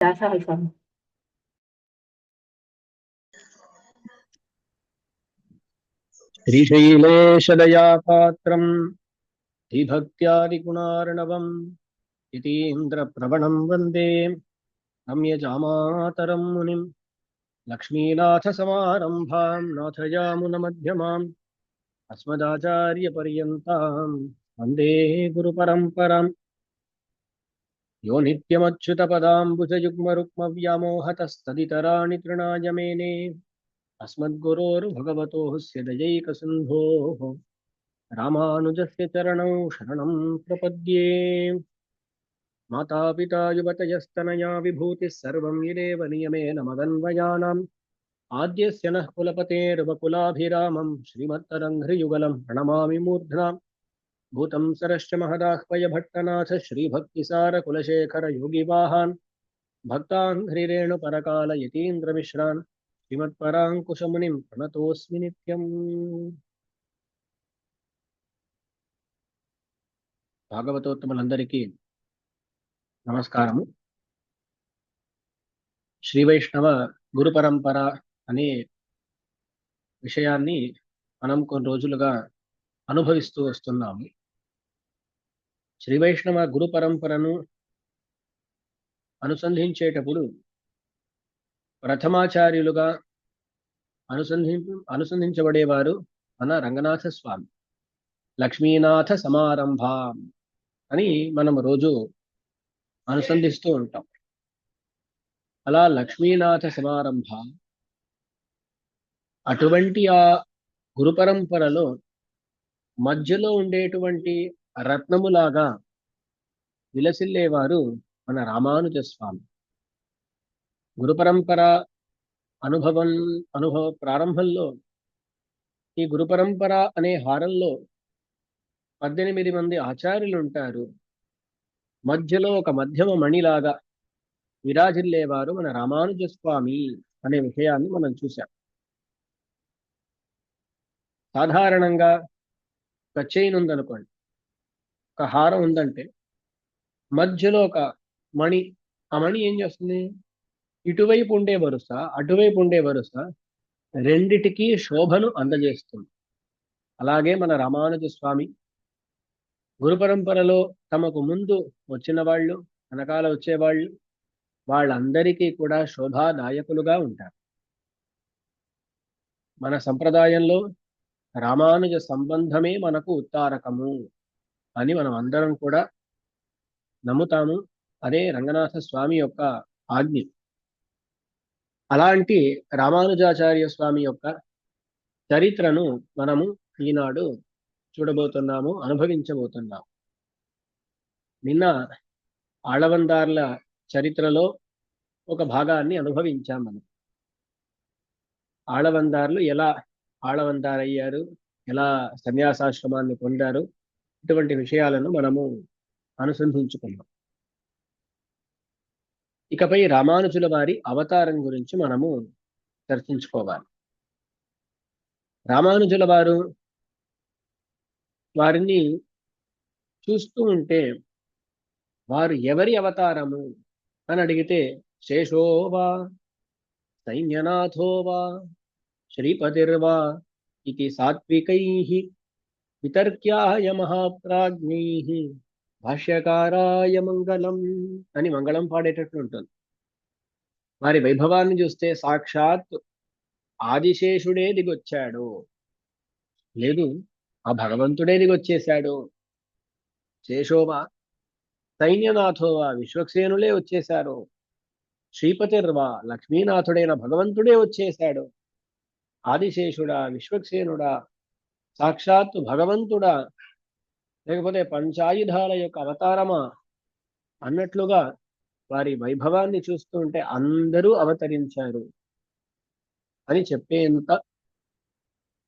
दासः स्वामी। श्रीशैलेशदयापात्रम् धीभक्त्यादिगुणार्णवम् यतीन्द्रप्रवणम् वन्दे रम्यजामातरम् मुनिम् लक्ष्मीनाथसमारम्भाम् नाथयामुनमध्यमाम् अस्मदाचार्यपर्यन्ताम् वन्दे गुरुपरम्पराम्। यो नित्यमच्युतपदाम्बुजयुग्मरुक्मव्यामोहतस्तदितराणि तृणाय मेने अस्मद्गुरोर्भगवतोः स्यदयैकसिन्धोः रामानुजस्य चरणौ शरणं प्रपद्ये। मातापिता युवतयस्तनया विभूतिः सर्वं यदेव नियमेन मदन्वयानाम् आद्यस्य नः कुलपतेर्वकुलाभिरामं श्रीमत्तरङ्घ्रियुगलं प्रणमामि मूर्ध्ना। भूतं सरश्च महदाह्वय भट्टनाथ श्रीभक्तिसारकुलशेखर योगिवाहान् भक्ताङ्घ्रिरेणुपरकाल यतीन्द्रमिश्रान् श्रीमत्पराङ्कुशमुनिं प्रणतोऽस्मि नित्यम्। భాగవతోత్తములందరికీ నమస్కారము. శ్రీ వైష్ణవ గురు పరంపర అనే విషయాన్ని మనం కొన్ని రోజులుగా అనుభవిస్తూ వస్తున్నాము. శ్రీ వైష్ణవ గురు పరంపరను అనుసంధించేటప్పుడు ప్రథమాచార్యులుగా అనుసంధించబడేవారు మన రంగనాథ స్వామి. లక్ష్మీనాథ సమారంభ అని మనం రోజు అనుసంధిస్తూ ఉంటాం. అలా లక్ష్మీనాథ సమారంభ అటువంటి ఆ గురు పరంపరలో మధ్యలో ఉండేటువంటి రత్నములాగా విలసిల్లేవారు మన రామానుజ స్వామి. గురు పరంపర అనుభవ ప్రారంభంలో ఈ గురు పరంపర అనే హారంలో 18 మంది ఆచార్యులు ఉంటారు. మధ్యలో ఒక మధ్యమ మణిలాగా విరాజిల్లేవారు మన రామానుజ స్వామి అనే విషయాన్ని మనం చూసాం. సాధారణంగా ఒక చైన్ ఉందనుకోండి, ఒక హారం ఉందంటే మధ్యలో ఒక మణి, ఆ మణి ఏం చేస్తుంది? ఇటువైపు ఉండే వరుస అటువైపు ఉండే వరుస రెండిటికి శోభను అందజేస్తుంది. అలాగే మన రామానుజ స్వామి గురు పరంపరలో తమకు ముందు వచ్చిన వాళ్ళు, వెనకాల వచ్చేవాళ్ళు, వాళ్ళందరికీ కూడా శోభాదాయకులుగా ఉంటారు. మన సంప్రదాయంలో రామానుజ సంబంధమే మనకు ఉత్తారకము అని మనం అందరం కూడా నమ్ముతాము. అదే రంగనాథ స్వామి యొక్క ఆజ్ఞ. అలాంటి రామానుజాచార్య స్వామి యొక్క చరిత్రను మనము ఈనాడు చూడబోతున్నాము, అనుభవించబోతున్నాము. నిన్న ఆళవందార్ల చరిత్రలో ఒక భాగాన్ని అనుభవించాం మనం. ఆళవందార్లు ఎలా ఆళవందారయ్యారు, ఎలా సన్యాసాశ్రమాన్ని పొందారు, ఇటువంటి విషయాలను మనము అనుసంధించుకున్నాం. ఇకపై రామానుజుల వారి అవతారం గురించి మనము చర్చించుకోవాలి. రామానుజుల వారిని చూస్తూ ఉంటే వారు ఎవరి అవతారము అని అడిగితే శేషోవా సైన్యనాథోవా శ్రీపతిర్వా ఇది సాత్వికైః వితర్క్యాయ మహాప్రాజ్ఞైః భాష్యకారాయ మంగళం అని మంగళం పాడేటట్లు ఉంటుంది. వారి వైభవాన్ని చూస్తే సాక్షాత్ ఆదిశేషుడే దిగొచ్చాడు, లేదు ఆ భగవంతుడే దిగొచ్చేశాడు. శేషోవా సైన్యనాథోవా విశ్వక్సేనులే వచ్చేశారు. శ్రీపతిర్వా లక్ష్మీనాథుడైన భగవంతుడే వచ్చేశాడు. ఆదిశేషుడా, విశ్వక్సేనుడా, సాక్షాత్తు భగవంతుడా, లేకపోతే పంచాయుధాల యొక్క అవతారమా అన్నట్లుగా వారి వైభవాన్ని చూస్తూ ఉంటే అందరూ అవతరించారు అని చెప్పేంత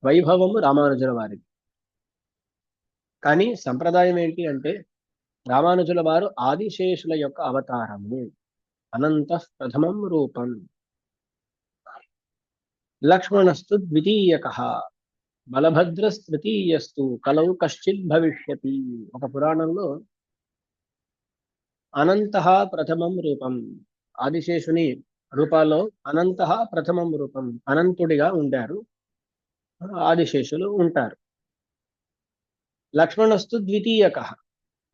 వైభవము రామానుజుల వారికి. కానీ సంప్రదాయం ఏంటి అంటే రామానుజుల వారు ఆదిశేషుల యొక్క అవతారము. అనంత ప్రథమం రూపం, లక్ష్మణస్తు ద్వితీయకః, బలభద్రస్తృతీయస్తు కలౌ కశ్చిత్ భవిష్యతి. ఒక పురాణంలో అనంత ప్రథమం రూపం, ఆదిశేషుని రూపాల్లో అనంత ప్రథమం రూపం, అనంతుడిగా ఉండారు, ఆదిశేషులు ఉంటారు. లక్ష్మణస్తు ద్వితీయక,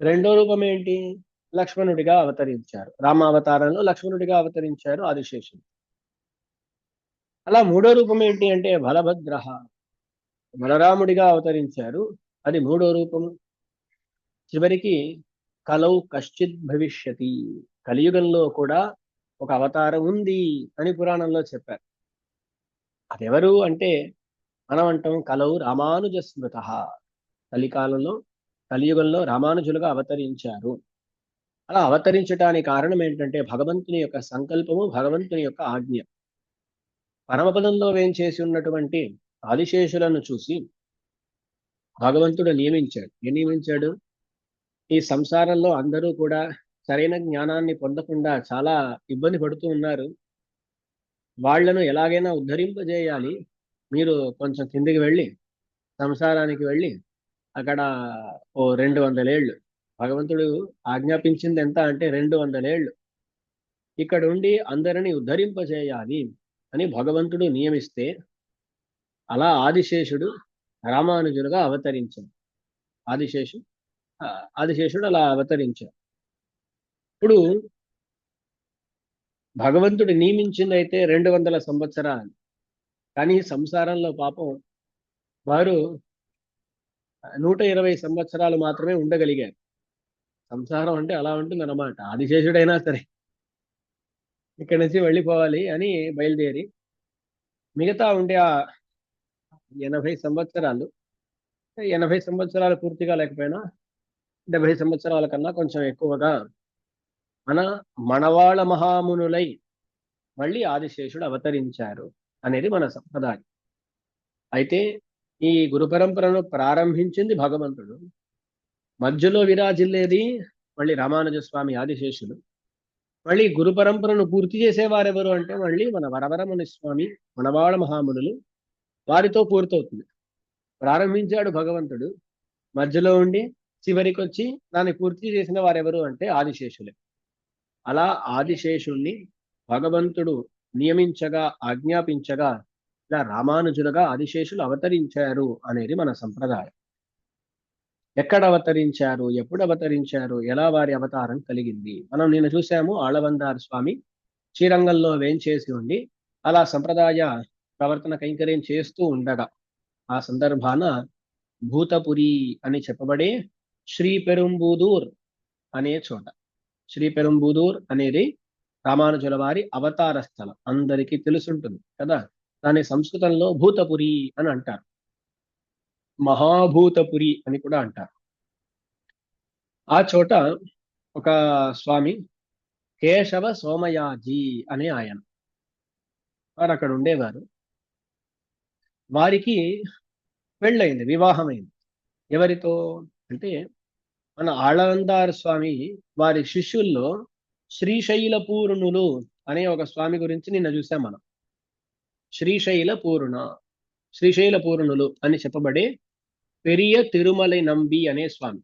రెండో రూపం ఏంటి? లక్ష్మణుడిగా అవతరించారు. రామావతారంలో లక్ష్మణుడిగా అవతరించారు ఆదిశేషుడు. అలా మూడో రూపం ఏంటి అంటే బలభద్ర, బలరాముడిగా అవతరించారు, అది మూడో రూపము. చివరికి కలౌ కశ్చిత్ భవిష్యతి, కలియుగంలో కూడా ఒక అవతారం ఉంది అని పురాణంలో చెప్పారు. అదెవరు అంటే మనం అంటాం కలౌ రామానుజ స్మృత, కలికాలంలో కలియుగంలో రామానుజులుగా అవతరించారు. అలా అవతరించడానికి కారణం ఏంటంటే భగవంతుని యొక్క సంకల్పము, భగవంతుని యొక్క ఆజ్ఞ. పరమపదంలో వేంచేసి ఉన్నటువంటి ఆదిశేషులను చూసి భగవంతుడు నియమించాడు. ఏం నియమించాడు? ఈ సంసారంలో అందరూ కూడా సరైన జ్ఞానాన్ని పొందకుండా చాలా ఇబ్బంది పడుతూ ఉన్నారు. వాళ్లను ఎలాగైనా ఉద్ధరింపజేయాలి. మీరు కొంచెం కిందికి వెళ్ళి, సంసారానికి వెళ్ళి, అక్కడ ఓ 200 ఏళ్ళు, భగవంతుడు ఆజ్ఞాపించింది ఎంత అంటే 200 ఏళ్ళు ఇక్కడ ఉండి అందరినీ ఉద్ధరింపజేయాలి అని భగవంతుడు నియమిస్తే, అలా ఆదిశేషుడు రామానుజులుగా అవతరించాడు. ఆదిశేషు ఆదిశేషుడు అలా అవతరించాడు. ఇప్పుడు భగవంతుడు నియమించింది అయితే 200 సంవత్సరాలు, కానీ సంసారంలో పాపం వారు 120 సంవత్సరాలు మాత్రమే ఉండగలిగారు. సంసారం అంటే అలా ఉంటుంది అన్నమాట. ఆదిశేషుడైనా సరే ఇక్కడి నుంచి వెళ్ళిపోవాలి అని బయలుదేరి మిగతా ఉండే ఆ 80 సంవత్సరాలు, 80 సంవత్సరాలు పూర్తిగా లేకపోయినా 70 సంవత్సరాల కన్నా కొంచెం ఎక్కువగా మన మనవాళ మహామునులై మళ్ళీ ఆదిశేషుడు అవతరించారు అనేది మన సంప్రదాయం. అయితే ఈ గురు పరంపరను ప్రారంభించింది భగవంతుడు, మధ్యలో విరాజిల్లేది మళ్ళీ రామానుజ స్వామి ఆదిశేషుడు. మళ్ళీ గురు పరంపరను పూర్తి చేసేవారెవరు అంటే మళ్ళీ మన వరవరముని స్వామి, మనవాళ మహామునులు, వారితో పూర్తవుతుంది. ప్రారంభించాడు భగవంతుడు, మధ్యలో ఉండి చివరికి వచ్చి దాన్ని పూర్తి చేసిన వారెవరు అంటే ఆదిశేషులే. అలా ఆదిశేషుణ్ణి భగవంతుడు నియమించగా, ఆజ్ఞాపించగా ఇలా రామానుజులుగా ఆదిశేషులు అవతరించారు అనేది మన సంప్రదాయం. ఎక్కడ అవతరించారు, ఎప్పుడు అవతరించారు, ఎలా వారి అవతారం కలిగింది, మనం నిన్న చూసాము. ఆళ్లవందారు స్వామి శ్రీరంగంలో వేంచేసి ఉండి అలా సంప్రదాయ ప్రవర్తన కైంకర్యం చేస్తూ ఉండగా ఆ సందర్భాన భూతపురి అని చెప్పబడే శ్రీపెరుంబుదూర్ అనే చోట, శ్రీపెరుంబుదూర్ అనేది రామానుజుల వారి అవతార స్థలం, అందరికీ తెలుసుంటుంది కదా. దాని సంస్కృతంలో భూతపురి అని అంటారు, మహాభూతపురి అని కూడా అంటారు. ఆ చోట ఒక స్వామి కేశవ సోమయాజీ అనే ఆయన, వారు అక్కడ ఉండేవారు. వారికి పెళ్ళయింది, వివాహమైంది. ఎవరితో అంటే మన ఆళ్లవందారు స్వామి వారి శిష్యుల్లో శ్రీశైల పూర్ణులు అనే ఒక స్వామి గురించి నిన్న చూసాం మనం. శ్రీశైల పూర్ణ, శ్రీశైల పూర్ణులు అని చెప్పబడే పెరియ తిరుమలై నంబి అనే స్వామి.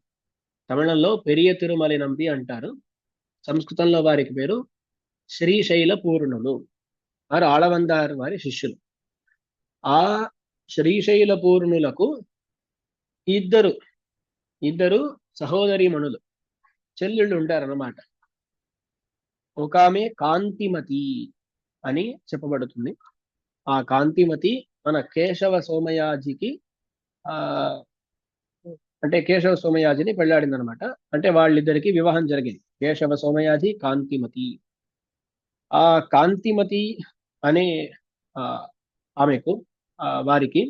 తమిళంలో పెరియ తిరుమలై నంబి అంటారు, సంస్కృతంలో వారికి పేరు శ్రీశైల పూర్ణులు. వారు ఆళ్లవందారు వారి శిష్యులు. ఆ శ్రీశైల పూర్ణులకు ఇద్దరు ఇద్దరు సహోదరీమణులు, చెల్లెళ్ళు ఉంటారన్నమాట. ఒక ఆమె కాంతిమతి అని చెప్పబడుతుంది. ఆ కాంతిమతి మన కేశవ సోమయాజికి ఆ అంటే కేశవ సోమయాజిని పెళ్లాడింది అనమాట. అంటే వాళ్ళిద్దరికి వివాహం జరిగింది, కేశవ సోమయాజి కాంతిమతి. ఆ కాంతిమతి అనే ఆ ఆమెకు వారికి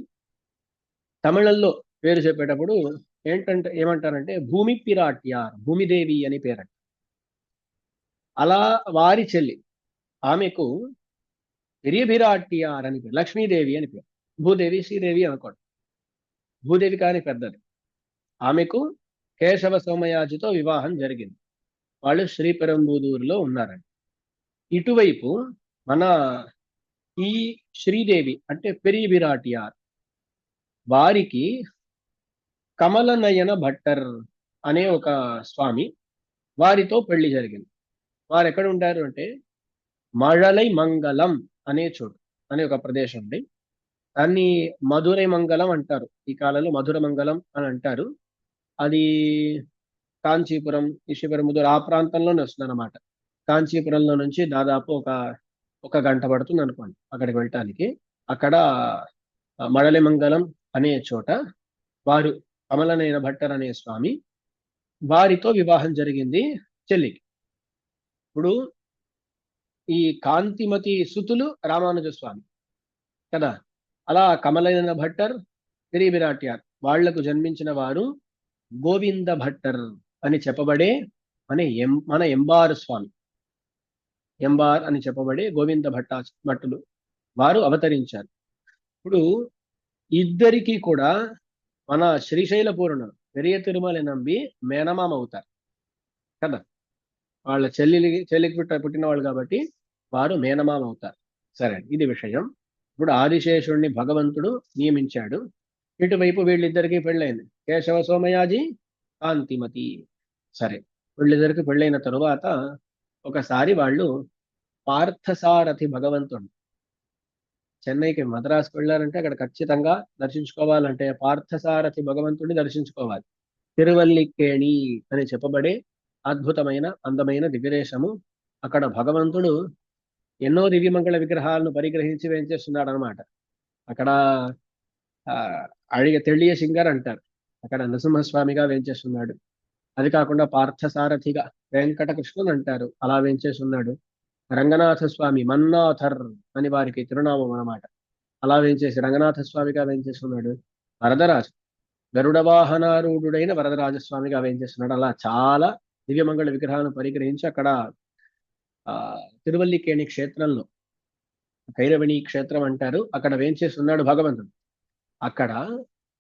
తమిళంలో పేరు చెప్పేటప్పుడు ఏమంటారంటే భూమి పిరాట్యార్, భూమిదేవి అని పేరంట. అలా వారి చెల్లి ఆమెకు పెరియ పిరాట్యార్ అని పేరు, లక్ష్మీదేవి అని పేరు. భూదేవి శ్రీదేవి అనుకోండి, భూదేవి కానీ పెద్దది. ఆమెకు కేశవ సోమయాజితో వివాహం జరిగింది. వాళ్ళు శ్రీపెరంబుదూరులో ఉన్నారండి. ఇటువైపు మన ఈ శ్రీదేవి అంటే పెరియ విరాటియార్ వారికి కమలనయన భట్టర్ అనే ఒక స్వామి, వారితో పెళ్లి జరిగింది. వారు ఎక్కడ ఉంటారు అంటే మഴలై మంగళం అనే చోటు అనే ఒక ప్రదేశం ఉంది. దాన్ని మధురై మంగళం అంటారు. ఈ కాలంలో మధుర మంగళం అని అంటారు. అది కాంచీపురం, ఈశ్వరముద్ర ఆ ప్రాంతంలోనే వస్తుంది అనమాట. కాంచీపురంలో నుంచి దాదాపు ఒక గంట పడుతుంది అనుకోండి అక్కడికి వెళ్ళటానికి. అక్కడ మడలిమంగళం అనే చోట వారు కమలనయన భట్టర్ అనే స్వామి వారితో వివాహం జరిగింది చెల్లికి. ఇప్పుడు ఈ కాంతిమతి సుతులు రామానుజ స్వామి కదా. అలా కమలనయన భట్టర్, తిరి విరాట్యార్ వాళ్లకు జన్మించిన వారు గోవింద భట్టర్ అని చెప్పబడే మన ఎంబారు స్వామి, ఎంబార్ అని చెప్పబడే గోవింద భట్టులు వారు అవతరించారు. ఇప్పుడు ఇద్దరికి కూడా మన శ్రీశైల పూర్ణ పెరియ తిరుమల నంబి మేనమామ అవుతారు కదా. వాళ్ళ చెల్లికి పుట్టిన వాళ్ళు కాబట్టి వారు మేనమామ అవుతారు. సరే, ఇది విషయం. ఇప్పుడు ఆదిశేషుణ్ణి భగవంతుడు నియమించాడు. ఇటువైపు వీళ్ళిద్దరికీ పెళ్ళైంది, కేశవ సోమయాజి, కాంతిమతి. సరే, వీళ్ళిద్దరికి పెళ్ళైన తరువాత ఒకసారి వాళ్ళు పార్థసారథి భగవంతుడు చెన్నైకి మద్రాసుకు వెళ్ళారంటే అక్కడ ఖచ్చితంగా దర్శించుకోవాలంటే పార్థసారథి భగవంతుడిని దర్శించుకోవాలి. తిరువల్లికేణి అని చెప్పబడే అద్భుతమైన అందమైన దివ్యదేశము. అక్కడ భగవంతుడు ఎన్నో దివ్యమంగళ విగ్రహాలను పరిగ్రహించి వేంచేస్తున్నాడు అనమాట. అక్కడ తెళ్ళియ సింగర్ అంటారు, అక్కడ నరసింహస్వామిగా వేంచేస్తున్నాడు. అది కాకుండా పార్థసారథిగా వెంకటకృష్ణుని అంటారు, అలా వేంచేస్తున్నాడు. రంగనాథ స్వామి మన్నాథర్ అని వారికి తిరునామం అన్నమాట, అలా వేంచేసి రంగనాథ స్వామిగా వేంచేస్తున్నాడు. వరదరాజు గరుడ వాహనారూఢుడైన వరదరాజస్వామిగా వేంచేస్తున్నాడు. అలా చాలా దివ్యమంగళ విగ్రహాలను పరిగ్రహించి అక్కడ తిరువల్లికేణి క్షేత్రంలో, కైరవణి క్షేత్రం అంటారు, అక్కడ వేంచేస్తున్నాడు భగవంతుడు. అక్కడ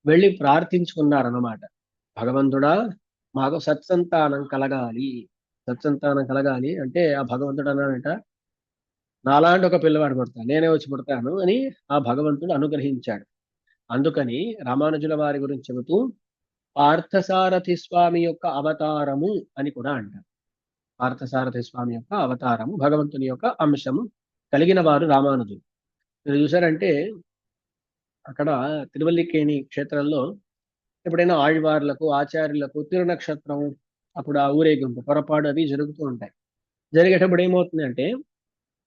వెళ్ళి ప్రార్థించుకున్నారన్నమాట. భగవంతుడా, మాకు సత్సంతానం కలగాలి. సత్సంతానం కలగాలి అంటే ఆ భగవంతుడు అన్నాడంట, నాలాంటి ఒక పిల్లవాడు పుడతాను, నేనే వచ్చి పుడతాను అని ఆ భగవంతుడు అనుగ్రహించాడు. అందుకని రామానుజుల వారి గురించి చెబుతూ పార్థసారథి స్వామి యొక్క అవతారము అని కూడా అంటారు. పార్థసారథి స్వామి యొక్క అవతారము, భగవంతుని యొక్క అంశము కలిగిన వారు రామానుజులు. మీరు చూసారంటే అక్కడ తిరువల్లికేణి క్షేత్రంలో ఎప్పుడైనా ఆళ్వార్లకు ఆచార్యులకు తిరునక్షత్రం అప్పుడు ఆ ఊరేగింపు పొరపాటు అవి జరుగుతూ ఉంటాయి. జరిగేటప్పుడు ఏమవుతుంది అంటే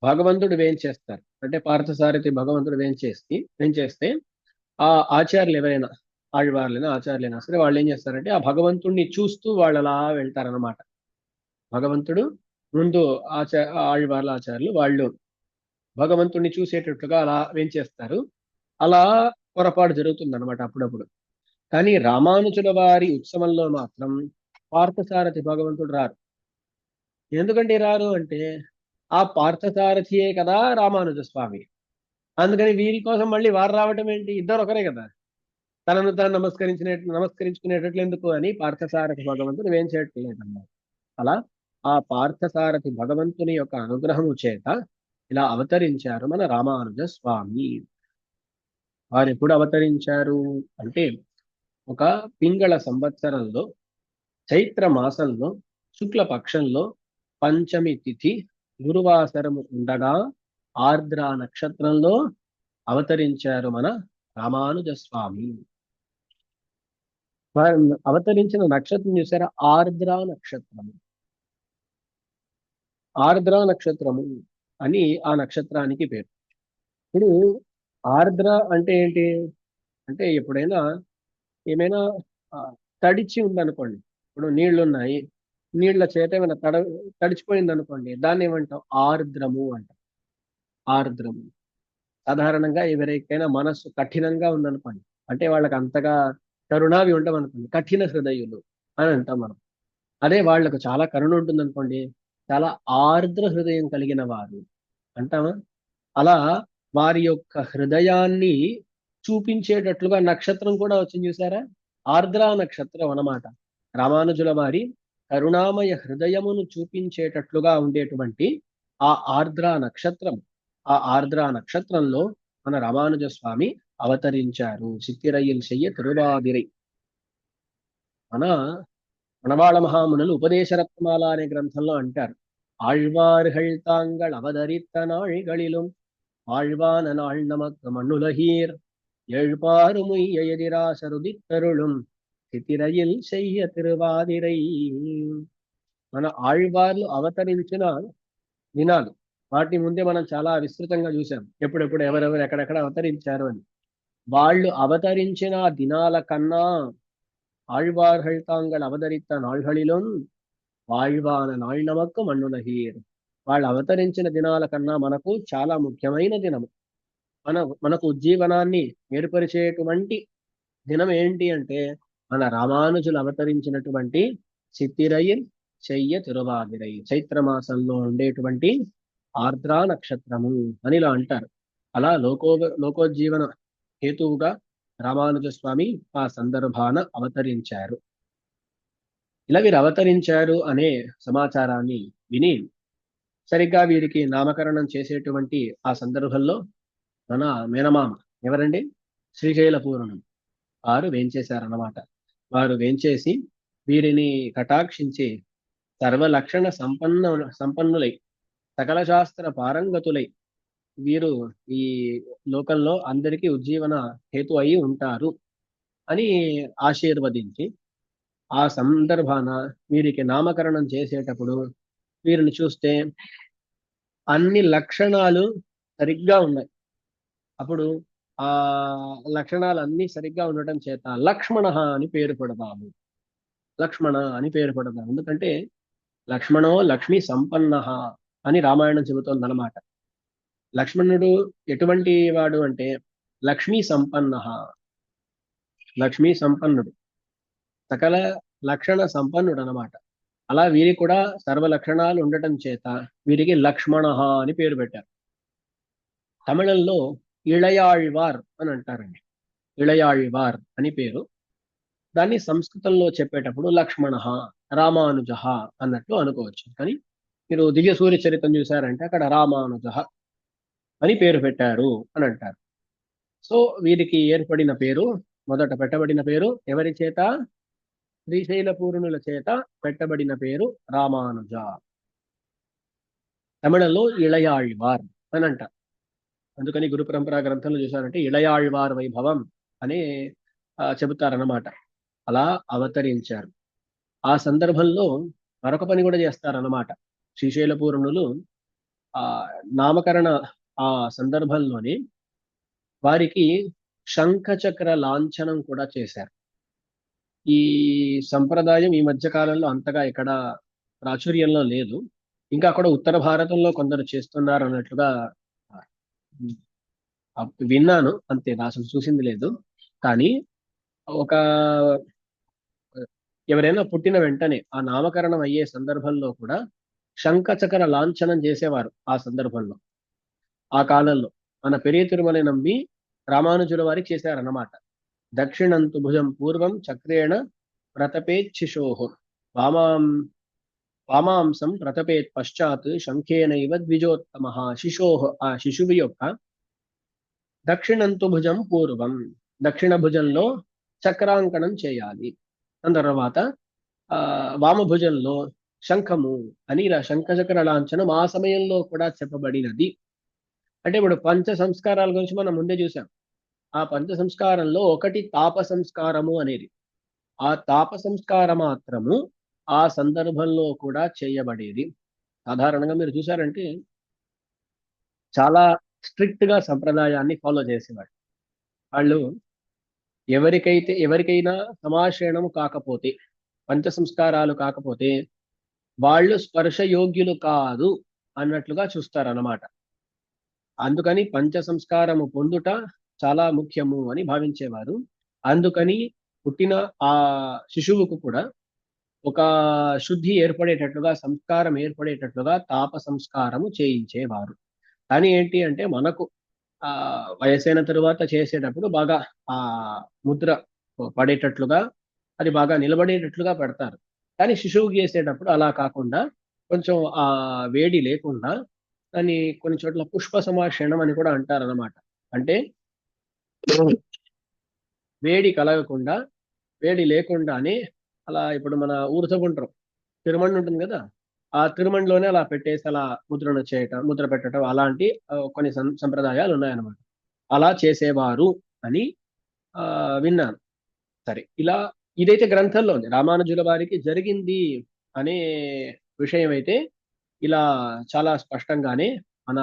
భగవంతుడు వేంచేస్తారు, అంటే పార్థసారథి భగవంతుడు వేంచేస్తే ఆ ఆచార్యులు ఎవరైనా ఆళ్వార్లైనా ఆచార్యులైనా సరే వాళ్ళు ఏం చేస్తారంటే ఆ భగవంతుడిని చూస్తూ వాళ్ళు అలా వెళ్తారనమాట. భగవంతుడు ముందు ఆళ్వార్ల ఆచార్యులు వాళ్ళు భగవంతుడిని చూసేటట్లుగా అలా వేంచేస్తారు. అలా పొరపాటు జరుగుతుంది అనమాట అప్పుడప్పుడు. కానీ రామానుజుల వారి ఉత్సవంలో మాత్రం పార్థసారథి భగవంతుడు రారు. ఎందుకంటే రారు అంటే ఆ పార్థసారథియే కదా రామానుజ స్వామి. అందుకని వీరి కోసం మళ్ళీ వారు రావటం ఏంటి, ఇద్దరు ఒకరే కదా, తనను తాను నమస్కరించుకునేటట్లు ఎందుకు అని పార్థసారథి భగవంతుడు వేంచేయట్లేదన్నమాట. అలా ఆ పార్థసారథి భగవంతుని యొక్క అనుగ్రహము చేత ఇలా అవతరించారు మన రామానుజ స్వామి. వారు ఎప్పుడు అవతరించారు అంటే ఒక పింగళ సంవత్సరంలో చైత్ర మాసంలో శుక్ల పక్షంలో పంచమి తిథి గురువాసరము ఉండగా ఆర్ద్ర నక్షత్రంలో అవతరించారు మన రామానుజ స్వామి. వారు అవతరించిన నక్షత్రం చూసారా, ఆర్ద్ర నక్షత్రము. ఆర్ద్ర నక్షత్రము అని ఆ నక్షత్రానికి పేరు. ఇప్పుడు ఆర్ద్ర అంటే ఏంటి అంటే ఎప్పుడైనా ఏమైనా తడిచి ఉందనుకోండి, ఇప్పుడు నీళ్లున్నాయి, నీళ్ల చేత ఏమైనా తడిచిపోయింది అనుకోండి, దాన్ని ఏమంటాం, ఆర్ద్రము అంటాం. ఆర్ద్రము. సాధారణంగా ఎవరికైనా మనస్సు కఠినంగా ఉందనుకోండి, అంటే వాళ్ళకి అంతగా కరుణావి ఉండమనుకోండి, కఠిన హృదయులు అని అంటాం మనం. అదే వాళ్లకు చాలా కరుణ ఉంటుంది అనుకోండి, చాలా ఆర్ద్ర హృదయం కలిగిన వారు అంటామా. అలా వారి యొక్క హృదయాన్ని చూపించేటట్లుగా నక్షత్రం కూడా వచ్చింది చూసారా, ఆర్ద్ర నక్షత్రం అన్నమాట. రామానుజుల వారి కరుణామయ హృదయమును చూపించేటట్లుగా ఉండేటువంటి ఆ ఆర్ద్ర నక్షత్రం, ఆ ఆర్ద్ర నక్షత్రంలో మన రామానుజ స్వామి అవతరించారు. చిత్తిరయ్యల్ చెయ్య తిరువాదిరై. మన మనవాళ మహామునులు ఉపదేశరత్నమాల అనే గ్రంథంలో అంటారు, ஆழ்வார்கள் தாங்கள் அவதரித்த நாள்களிலும் ஆழ்வான நாள் நமக்கு மண்ணுலகீர் எழுபாறுமுய்ய எதிராசருதித்தருளும் చితిరయిల్ చెయ్య తిరువాదిరై. మన ఆళ్వార్లు అవతరించిన దినాలు, వాటి ముందే మనం చాలా విస్తృతంగా చూసాం, ఎప్పుడెప్పుడు ఎవరెవరు ఎక్కడెక్కడ అవతరించారు అని. వాళ్ళు అవతరించిన దినాల కన్నా ఆళ్వాர்கள் தாங்கள் అవతరిத்த నాళ్களிலும் வாழ்வான నాள் నమకు మన్నులహీర్. వాళ్ళు అవతరించిన దినాల కన్నా మనకు చాలా ముఖ్యమైన దినము. మనకు ఉజ్జీవనాన్ని ఏర్పరిచేటువంటి దినం ఏంటి అంటే మన రామానుజులు అవతరించినటువంటి చిత్తిరయిల్ చెయ్య తిరువాదిరై, చైత్రమాసంలో ఉండేటువంటి ఆర్ద్రా నక్షత్రము అని ఇలా అంటారు. అలా లోకోజ్జీవన హేతువుగా రామానుజ స్వామి ఆ సందర్భాన అవతరించారు. ఇలా వీరు అవతరించారు అనే సమాచారాన్ని విని సరిగ్గా వీరికి నామకరణం చేసేటువంటి ఆ సందర్భంలో మన మేనమామ ఎవరండి, శ్రీశైలపూర్ణం వారు వేంచేశారన్నమాట. వారు వేంచేసి వీరిని కటాక్షించి సర్వలక్షణ సంపన్నులై సకల శాస్త్ర పారంగతులై వీరు ఈ లోకంలో అందరికీ ఉజ్జీవన హేతు అయి ఉంటారు అని ఆశీర్వదించి ఆ సందర్భాన వీరికి నామకరణం చేసేటప్పుడు వీరిని చూస్తే అన్ని లక్షణాలు సరిగ్గా ఉన్నాయి. అప్పుడు ఆ లక్షణాలు అన్ని సరిగ్గా ఉండటం చేత లక్ష్మణ అని పేరు పెడదాము. లక్ష్మణ అని పేరు పెడదాము ఎందుకంటే లక్ష్మణో లక్ష్మీ సంపన్న అని రామాయణం చెబుతోందనమాట. లక్ష్మణుడు ఎటువంటి వాడు అంటే లక్ష్మీ సంపన్న, లక్ష్మీ సంపన్నుడు, సకల లక్షణ సంపన్నుడు అనమాట. అలా వీరికి కూడా సర్వ లక్షణాలు ఉండటం చేత వీరికి లక్ష్మణ అని పేరు పెట్టారు. తమిళంలో ఇళయాళ్వార్ అని అంటారండి. ఇళయాళ్వార్ అని పేరు. దాన్ని సంస్కృతంలో చెప్పేటప్పుడు లక్ష్మణ రామానుజ అన్నట్లు అనుకోవచ్చు. కానీ మీరు దివ్య సూర్య చరిత్రం చూసారంటే అక్కడ రామానుజ అని పేరు పెట్టారు అని అంటారు. సో వీరికి ఏర్పడిన పేరు, మొదట పెట్టబడిన పేరు ఎవరి చేత, శ్రీశైల పూర్ణుల చేత పెట్టబడిన పేరు రామానుజ. తమిళంలో ఇళయాళ్వార్ అని అంటారు. అందుకని గురు పరంపరా గ్రంథంలో చూసారంటే ఇళయాళ్వార్ వైభవం అని చెబుతారన్నమాట. అలా అవతరించారు. ఆ సందర్భంలో మరొక పని కూడా చేస్తారన్నమాట. శ్రీశైల పూర్ణులు ఆ నామకరణ ఆ సందర్భంలోనే వారికి శంఖచక్ర లాంఛనం కూడా చేశారు. ఈ సంప్రదాయం ఈ మధ్య కాలంలో అంతగా ఎక్కడ ప్రాచుర్యంలో లేదు. ఇంకా కూడా ఉత్తర భారతంలో కొందరు చేస్తున్నారు అన్నట్లుగా విన్నాను, అంతే, అసలు చూసింది లేదు. కానీ ఒక ఎవరైనా పుట్టిన వెంటనే ఆ నామకరణం అయ్యే సందర్భంలో కూడా శంఖచక్ర లాంఛనం చేసేవారు. ఆ సందర్భంలో ఆ కాలంలో మన పెరియ తిరుమల నమ్మి రామానుజుల వారికి చేశారన్నమాట. దక్షిణంతు భుజం పూర్వం చక్రేణ ప్రతపేచ్చిశోహ వామాంసం ప్రతపేత్ పశ్చాత్ శంఖేనైవ ద్విజోత్తమ. శిశోహ ఆ శిశువు యొక్క దక్షిణంతు భుజం పూర్వం, దక్షిణ భుజంలో చక్రాంకణం చేయాలి. దాని తర్వాత వామభుజంలో శంఖము అని ఇలా శంఖచక్ర లాంఛనం ఆ సమయంలో కూడా చెప్పబడినది. అంటే ఇప్పుడు పంచ సంస్కారాల గురించి మనం ముందే చూసాం. ఆ పంచ సంస్కారంలో ఒకటి తాప సంస్కారము అనేది. ఆ తాప సంస్కారం మాత్రము ఆ సందర్భంలో కూడా చేయబడేది. సాధారణంగా మీరు చూసారంటే చాలా స్ట్రిక్ట్ గా సంప్రదాయాన్ని ఫాలో చేసేవాడు. వాళ్ళు ఎవరికైనా సమాశ్రయణము కాకపోతే, పంచ సంస్కారాలు కాకపోతే వాళ్ళు స్పర్శ యోగ్యులు కాదు అన్నట్లుగా చూస్తారన్నమాట. అందుకని పంచ సంస్కారము పొందుట చాలా ముఖ్యము అని భావించేవారు. అందుకని పుట్టిన ఆ శిశువుకు కూడా ఒక శుద్ధి ఏర్పడేటట్లుగా, సంస్కారం ఏర్పడేటట్లుగా తాప సంస్కారము చేయించేవారు. కానీ ఏంటి అంటే మనకు వయసైన తరువాత చేసేటప్పుడు బాగా ఆ ముద్ర పడేటట్లుగా, అది బాగా నిలబడేటట్లుగా పెడతారు. కానీ శిశువుకి చేసేటప్పుడు అలా కాకుండా కొంచెం ఆ వేడి లేకుండా దాన్ని కొన్ని చోట్ల పుష్ప సమాషణం అని కూడా అంటారన్నమాట. అంటే వేడి కలగకుండా, వేడి లేకుండానే అలా ఇప్పుడు మన ఊర్ధపుండ్రం తిరుమణి ఉంటుంది కదా, ఆ తిరుమణిలోనే అలా పెట్టేసి అలా ముద్ర పెట్టడం అలాంటి కొన్ని సంప్రదాయాలు ఉన్నాయన్నమాట. అలా చేసేవారు అని విన్నాను. సరే, ఇలా ఇదైతే గ్రంథంలో ఉంది. రామానుజుల వారికి జరిగింది అనే విషయం అయితే ఇలా చాలా స్పష్టంగానే మన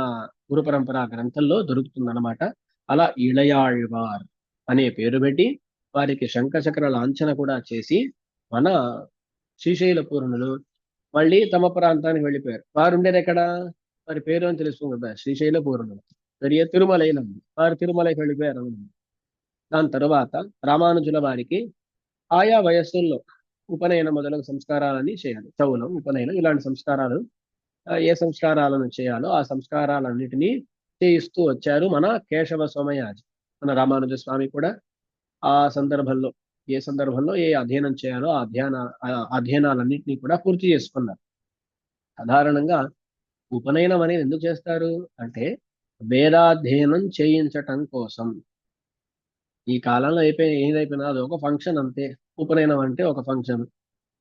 గురు పరంపర గ్రంథంలో దొరుకుతుందన్నమాట. అలా ఇళయాళ్వార్ అనే పేరు పెట్టి వారికి శంఖచక్ర లాంఛన కూడా చేసి మన శ్రీశైల పూర్ణులు మళ్ళీ తమ ప్రాంతానికి వెళ్ళిపోయారు. వారు ఉండేది ఎక్కడ? వారి పేరు అని తెలుస్తుంది కదా, శ్రీశైల పూర్ణులు. పెరియ తిరుమలైనం, వారు తిరుమలకి వెళ్ళిపోయారు అన్నమాట. దాని తర్వాత రామానుజుల వారికి ఆయా వయస్సుల్లో ఉపనయనం మొదలగు సంస్కారాలన్నీ చేయాలి. చౌలం, ఉపనయనం ఇలాంటి సంస్కారాలు ఏ సంస్కారాలను చేయాలో ఆ సంస్కారాలన్నిటినీ చేయిస్తూ వచ్చారు మన కేశవ సోమయాజి. మన రామానుజ స్వామి కూడా ఆ సందర్భంలో ఏ సందర్భంలో ఏ అధ్యయనం చేయాలో ఆ అధ్యయనాలన్నింటినీ కూడా పూర్తి చేసుకున్నారు. సాధారణంగా ఉపనయనం అనేది ఎందుకు చేస్తారు అంటే వేదాధ్యయనం చేయించటం కోసం. ఈ కాలంలో ఏదైపోయినా అది ఒక ఫంక్షన్ అంతే. ఉపనయనం అంటే ఒక ఫంక్షన్.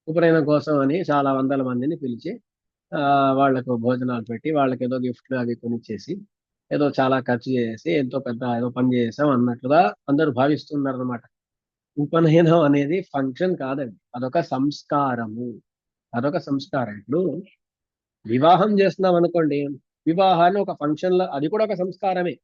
ఉపనయనం కోసం అని చాలా వందల మందిని పిలిచి వాళ్లకు భోజనాలు పెట్టి వాళ్ళకి ఏదో గిఫ్ట్లు అవి కొనిచ్చేసి ఏదో చాలా ఖర్చు చేసి ఎంతో పెద్ద ఏదో పని చేసాం అన్నట్లుగా అందరూ భావిస్తున్నారు అనమాట. ఉపనయనం అనేది ఫంక్షన్ కాదండి, అదొక సంస్కారము. అదొక సంస్కారం. ఇప్పుడు వివాహం చేస్తున్నాం అనుకోండి, వివాహాన్ని ఒక ఫంక్షన్ లా, అది కూడా ఒక సంస్కారమే.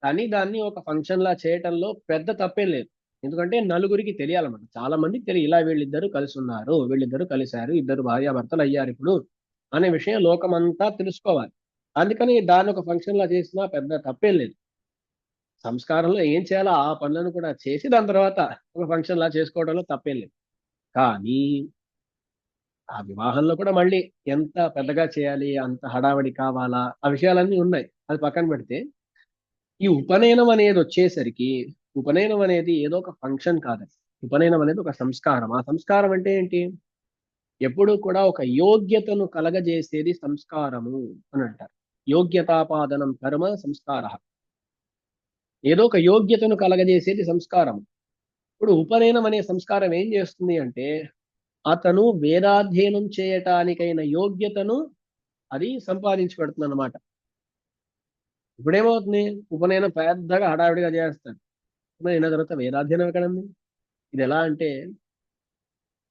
కానీ దాన్ని ఒక ఫంక్షన్ లా చేయటంలో పెద్ద తప్పేం లేదు. ఎందుకంటే నలుగురికి తెలియాలన్నమాట. చాలా మందికి తెలియ, ఇలా వీళ్ళిద్దరూ కలిసి ఉన్నారు, వీళ్ళిద్దరూ కలిశారు, ఇద్దరు భార్యాభర్తలు అయ్యారు ఇప్పుడు అనే విషయం లోకమంతా తెలుసుకోవాలి. అందుకని దాన్ని ఒక ఫంక్షన్ లా చేసినా పెద్ద తప్పేం లేదు. సంస్కారంలో ఏం చేయాలో ఆ పనులను కూడా చేసి దాని తర్వాత ఒక ఫంక్షన్ లా చేసుకోవడంలో తప్పేం లేదు. కానీ ఆ వివాహంలో కూడా మళ్ళీ ఎంత పెద్దగా చేయాలి, అంత హడావడి కావాలా, ఆ విషయాలన్నీ ఉన్నాయి. అది పక్కన పెడితే ఈ ఉపనయనం అనేది వచ్చేసరికి, ఉపనయనం అనేది ఏదో ఒక ఫంక్షన్ కాదండి. ఉపనయనం అనేది ఒక సంస్కారం. ఆ సంస్కారం అంటే ఏంటి? ఎప్పుడూ కూడా ఒక యోగ్యతను కలగజేసేది సంస్కారము అని అంటారు. యోగ్యతాపాదనం కర్మ సంస్కార. ఏదో ఒక యోగ్యతను కలగజేసేది సంస్కారం. ఇప్పుడు ఉపనయనం అనే సంస్కారం ఏం చేస్తుంది అంటే అతను వేదాధ్యయనం చేయటానికైన యోగ్యతను అది సంపాదించి పెడుతుంది అనమాట. ఇప్పుడేమవుతుంది, ఉపనయనం పెద్దగా హడావిడిగా చేస్తాడు. ఉపనయన తర్వాత వేదాధ్యయనం ఎక్కడండి? ఇది ఎలా అంటే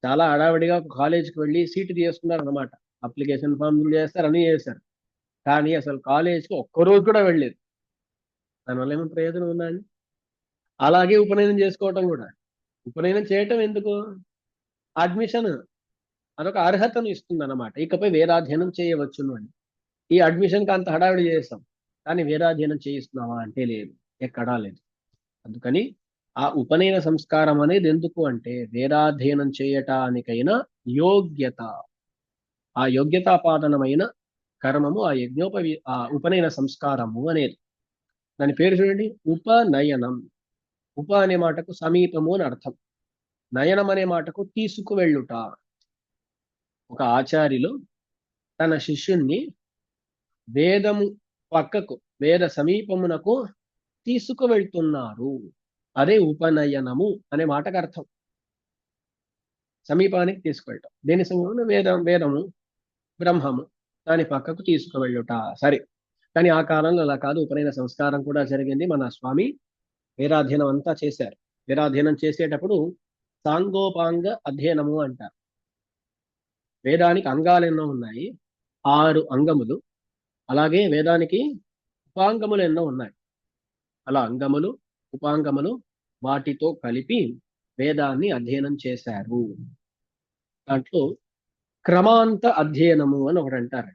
చాలా హడావిడిగా కాలేజీకి వెళ్ళి సీటు తీసుకున్నారు అనమాట. అప్లికేషన్ ఫామ్ చేస్తారు, అన్నీ చేశారు. కానీ అసలు కాలేజీకి ఒక్కరోజు కూడా వెళ్ళలేదు. దానివల్ల ఏమైనా ప్రయోజనం ఉందా అండి? అలాగే ఉపనయనం చేసుకోవటం కూడా. ఉపనయనం చేయటం ఎందుకు? అడ్మిషన్, అదొక అర్హతను ఇస్తుంది అనమాట. ఇకపై వేదాధ్యయనం చేయవచ్చును అని. ఈ అడ్మిషన్కి అంత హడావిడి చేస్తాం, కానీ వేదాధ్యయనం చేయిస్తున్నావా అంటే లేదు, ఎక్కడా లేదు. అందుకని ఆ ఉపనయన సంస్కారం అనేది ఎందుకు అంటే వేదాధ్యయనం చేయటానికైనా యోగ్యత, ఆ యోగ్యతాపాదనమైన కర్మము ఆ ఉపనయన సంస్కారము అనేది. దాని పేరు చూడండి, ఉపనయనం. ఉప అనే మాటకు సమీపము అని అర్థం. నయనం అనే మాటకు తీసుకువెళ్ళుట. ఒక ఆచార్యులు తన శిష్యుణ్ణి వేదము పక్కకు, వేద సమీపమునకు తీసుకువెళ్తున్నారు. అదే ఉపనయనము అనే మాటకు అర్థం. సమీపానికి తీసుకువెళ్ళటం. దేని సమీపంలో? వేదము, బ్రహ్మము, దాని పక్కకు తీసుకువెళ్ళుట. సరే, కానీ ఆ కాలంలో అలా కాదు. ఉపనయన సంస్కారం కూడా జరిగింది. మన స్వామి వేదాధ్యయనం అంతా చేశారు. వేదాధ్యయనం చేసేటప్పుడు సాంగోపాంగ అధ్యయనము అంటారు. వేదానికి అంగాలు ఎన్నో ఉన్నాయి? 6 అంగములు. అలాగే వేదానికి ఉపాంగములు ఎన్నో ఉన్నాయి? అలా అంగములు, ఉపాంగములు వాటితో కలిపి వేదాన్ని అధ్యయనం చేశారు. దాంట్లో క్రమాంత అధ్యయనము అని ఒకటి అంటారు.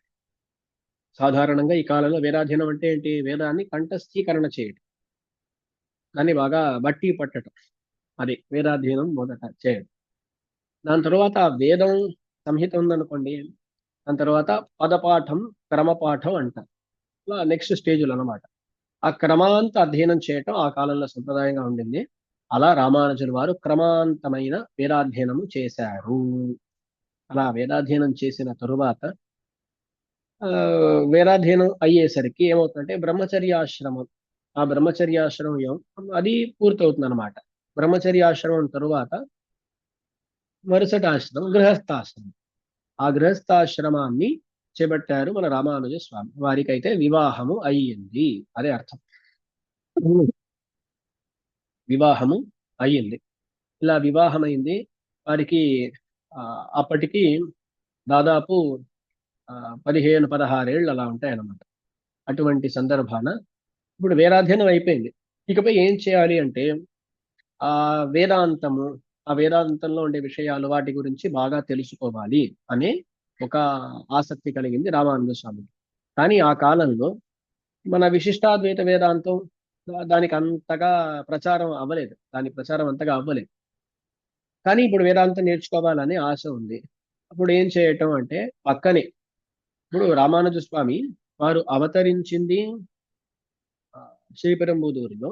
సాధారణంగా ఈ కాలంలో వేదాధ్యయనం అంటే ఏంటి? వేదాన్ని కంఠస్థీకరణ చేయడం, దాన్ని బాగా బట్టి పట్టడం, అది వేదాధ్యయనం మొదట చేయడం. దాని తర్వాత వేదం సంహిత ఉందనుకోండి, దాని తర్వాత పదపాఠం, క్రమపాఠం అంటారు. ఇలా నెక్స్ట్ స్టేజ్లు అనమాట. ఆ క్రమాంత అధ్యయనం చేయటం ఆ కాలంలో సంప్రదాయంగా ఉండింది. అలా రామానుజుల వారు క్రమాంతమైన వేదాధ్యయనము చేశారు. అలా వేదాధ్యయనం చేసిన తరువాత వేదాధ్యయనం అయ్యేసరికి ఏమవుతుందంటే బ్రహ్మచర్యాశ్రమం, ఆ బ్రహ్మచర్యాశ్రమం అది పూర్తవుతుంది అనమాట. బ్రహ్మచర్యాశ్రమం తరువాత మరుసటి ఆశ్రమం గృహస్థాశ్రమం. ఆ గృహస్థాశ్రమాన్ని చేపట్టారు మన రామానుజ స్వామి. వారికైతే వివాహము అయ్యింది. అదే అర్థం. వివాహము అయ్యింది. ఇలా వివాహమైంది వారికి. అప్పటికి దాదాపు 15, 16 ఏళ్ళు అలా ఉంటాయన్నమాట. అటువంటి సందర్భాన ఇప్పుడు వేదాధ్యయనం అయిపోయింది. ఇకపై ఏం చేయాలి అంటే ఆ వేదాంతము, ఆ వేదాంతంలో ఉండే విషయాలు వాటి గురించి బాగా తెలుసుకోవాలి అనే ఒక ఆసక్తి కలిగింది రామానంద స్వామికి. కానీ ఆ కాలంలో మన విశిష్టాద్వైత వేదాంతం దానికి అంతగా ప్రచారం అవ్వలేదు. దాని ప్రచారం అంతగా అవ్వలేదు. కానీ ఇప్పుడు వేదాంతం నేర్చుకోవాలని ఆశ ఉంది. అప్పుడు ఏం చేయటం అంటే పక్కనే ఇప్పుడు రామానుజ స్వామి వారు అవతరించింది ఆ, శ్రీపెరంబుదూరులో.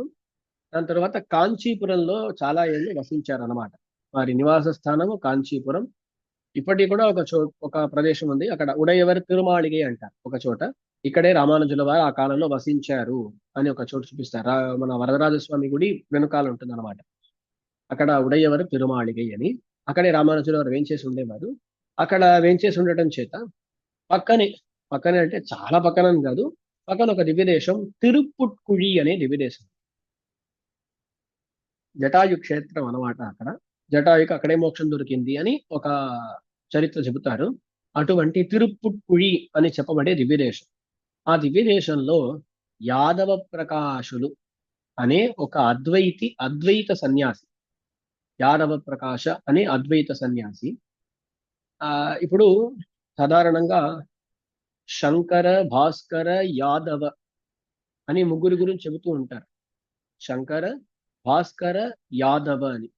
దాని తర్వాత కాంచీపురంలో చాలా ఏళ్ళు వసించారన్నమాట. వారి నివాస స్థానము కాంచీపురం. ఇప్పటికి కూడా ఒక ప్రదేశం ఉంది అక్కడ, ఉడయవర్ తిరుమాళిగే అంటారు ఒక చోట. ఇక్కడే రామానుజుల వారు ఆ కాలంలో వసించారు అని ఒక చోటు చూపిస్తారు. మన వరదరాజస్వామి గుడి వెనుకాల ఉంటుంది అనమాట. అక్కడ ఉడయవర్ తిరుమాళిగై అని, అక్కడే రామానుజుల వారు వేంచేసి ఉండేవారు. అక్కడ వేంచేసి ఉండటం చేత పక్కనే, పక్కనే అంటే చాలా పక్కన అని కాదు, పక్కన ఒక దివ్యదేశం తిరుపుట్కుళి అనే దివ్యదేశం. జటాయు క్షేత్రం అన్నమాట అక్కడ. జటాయుకి అక్కడే మోక్షం దొరికింది అని ఒక చరిత్ర చెబుతారు. అటువంటి తిరుపుట్కుళి అని చెప్పబడే దివ్యదేశం. ఆ దివ్యదేశంలో యాదవ ప్రకాశులు అనే ఒక అద్వైత సన్యాసి, యాదవ ప్రకాశ అనే అద్వైత సన్యాసి. ఆ ఇప్పుడు సాధారణంగా శంకర, భాస్కర, యాదవ అని ముగ్గురు గురించి చెబుతూ ఉంటారు. శంకర, భాస్కర, యాదవ అని.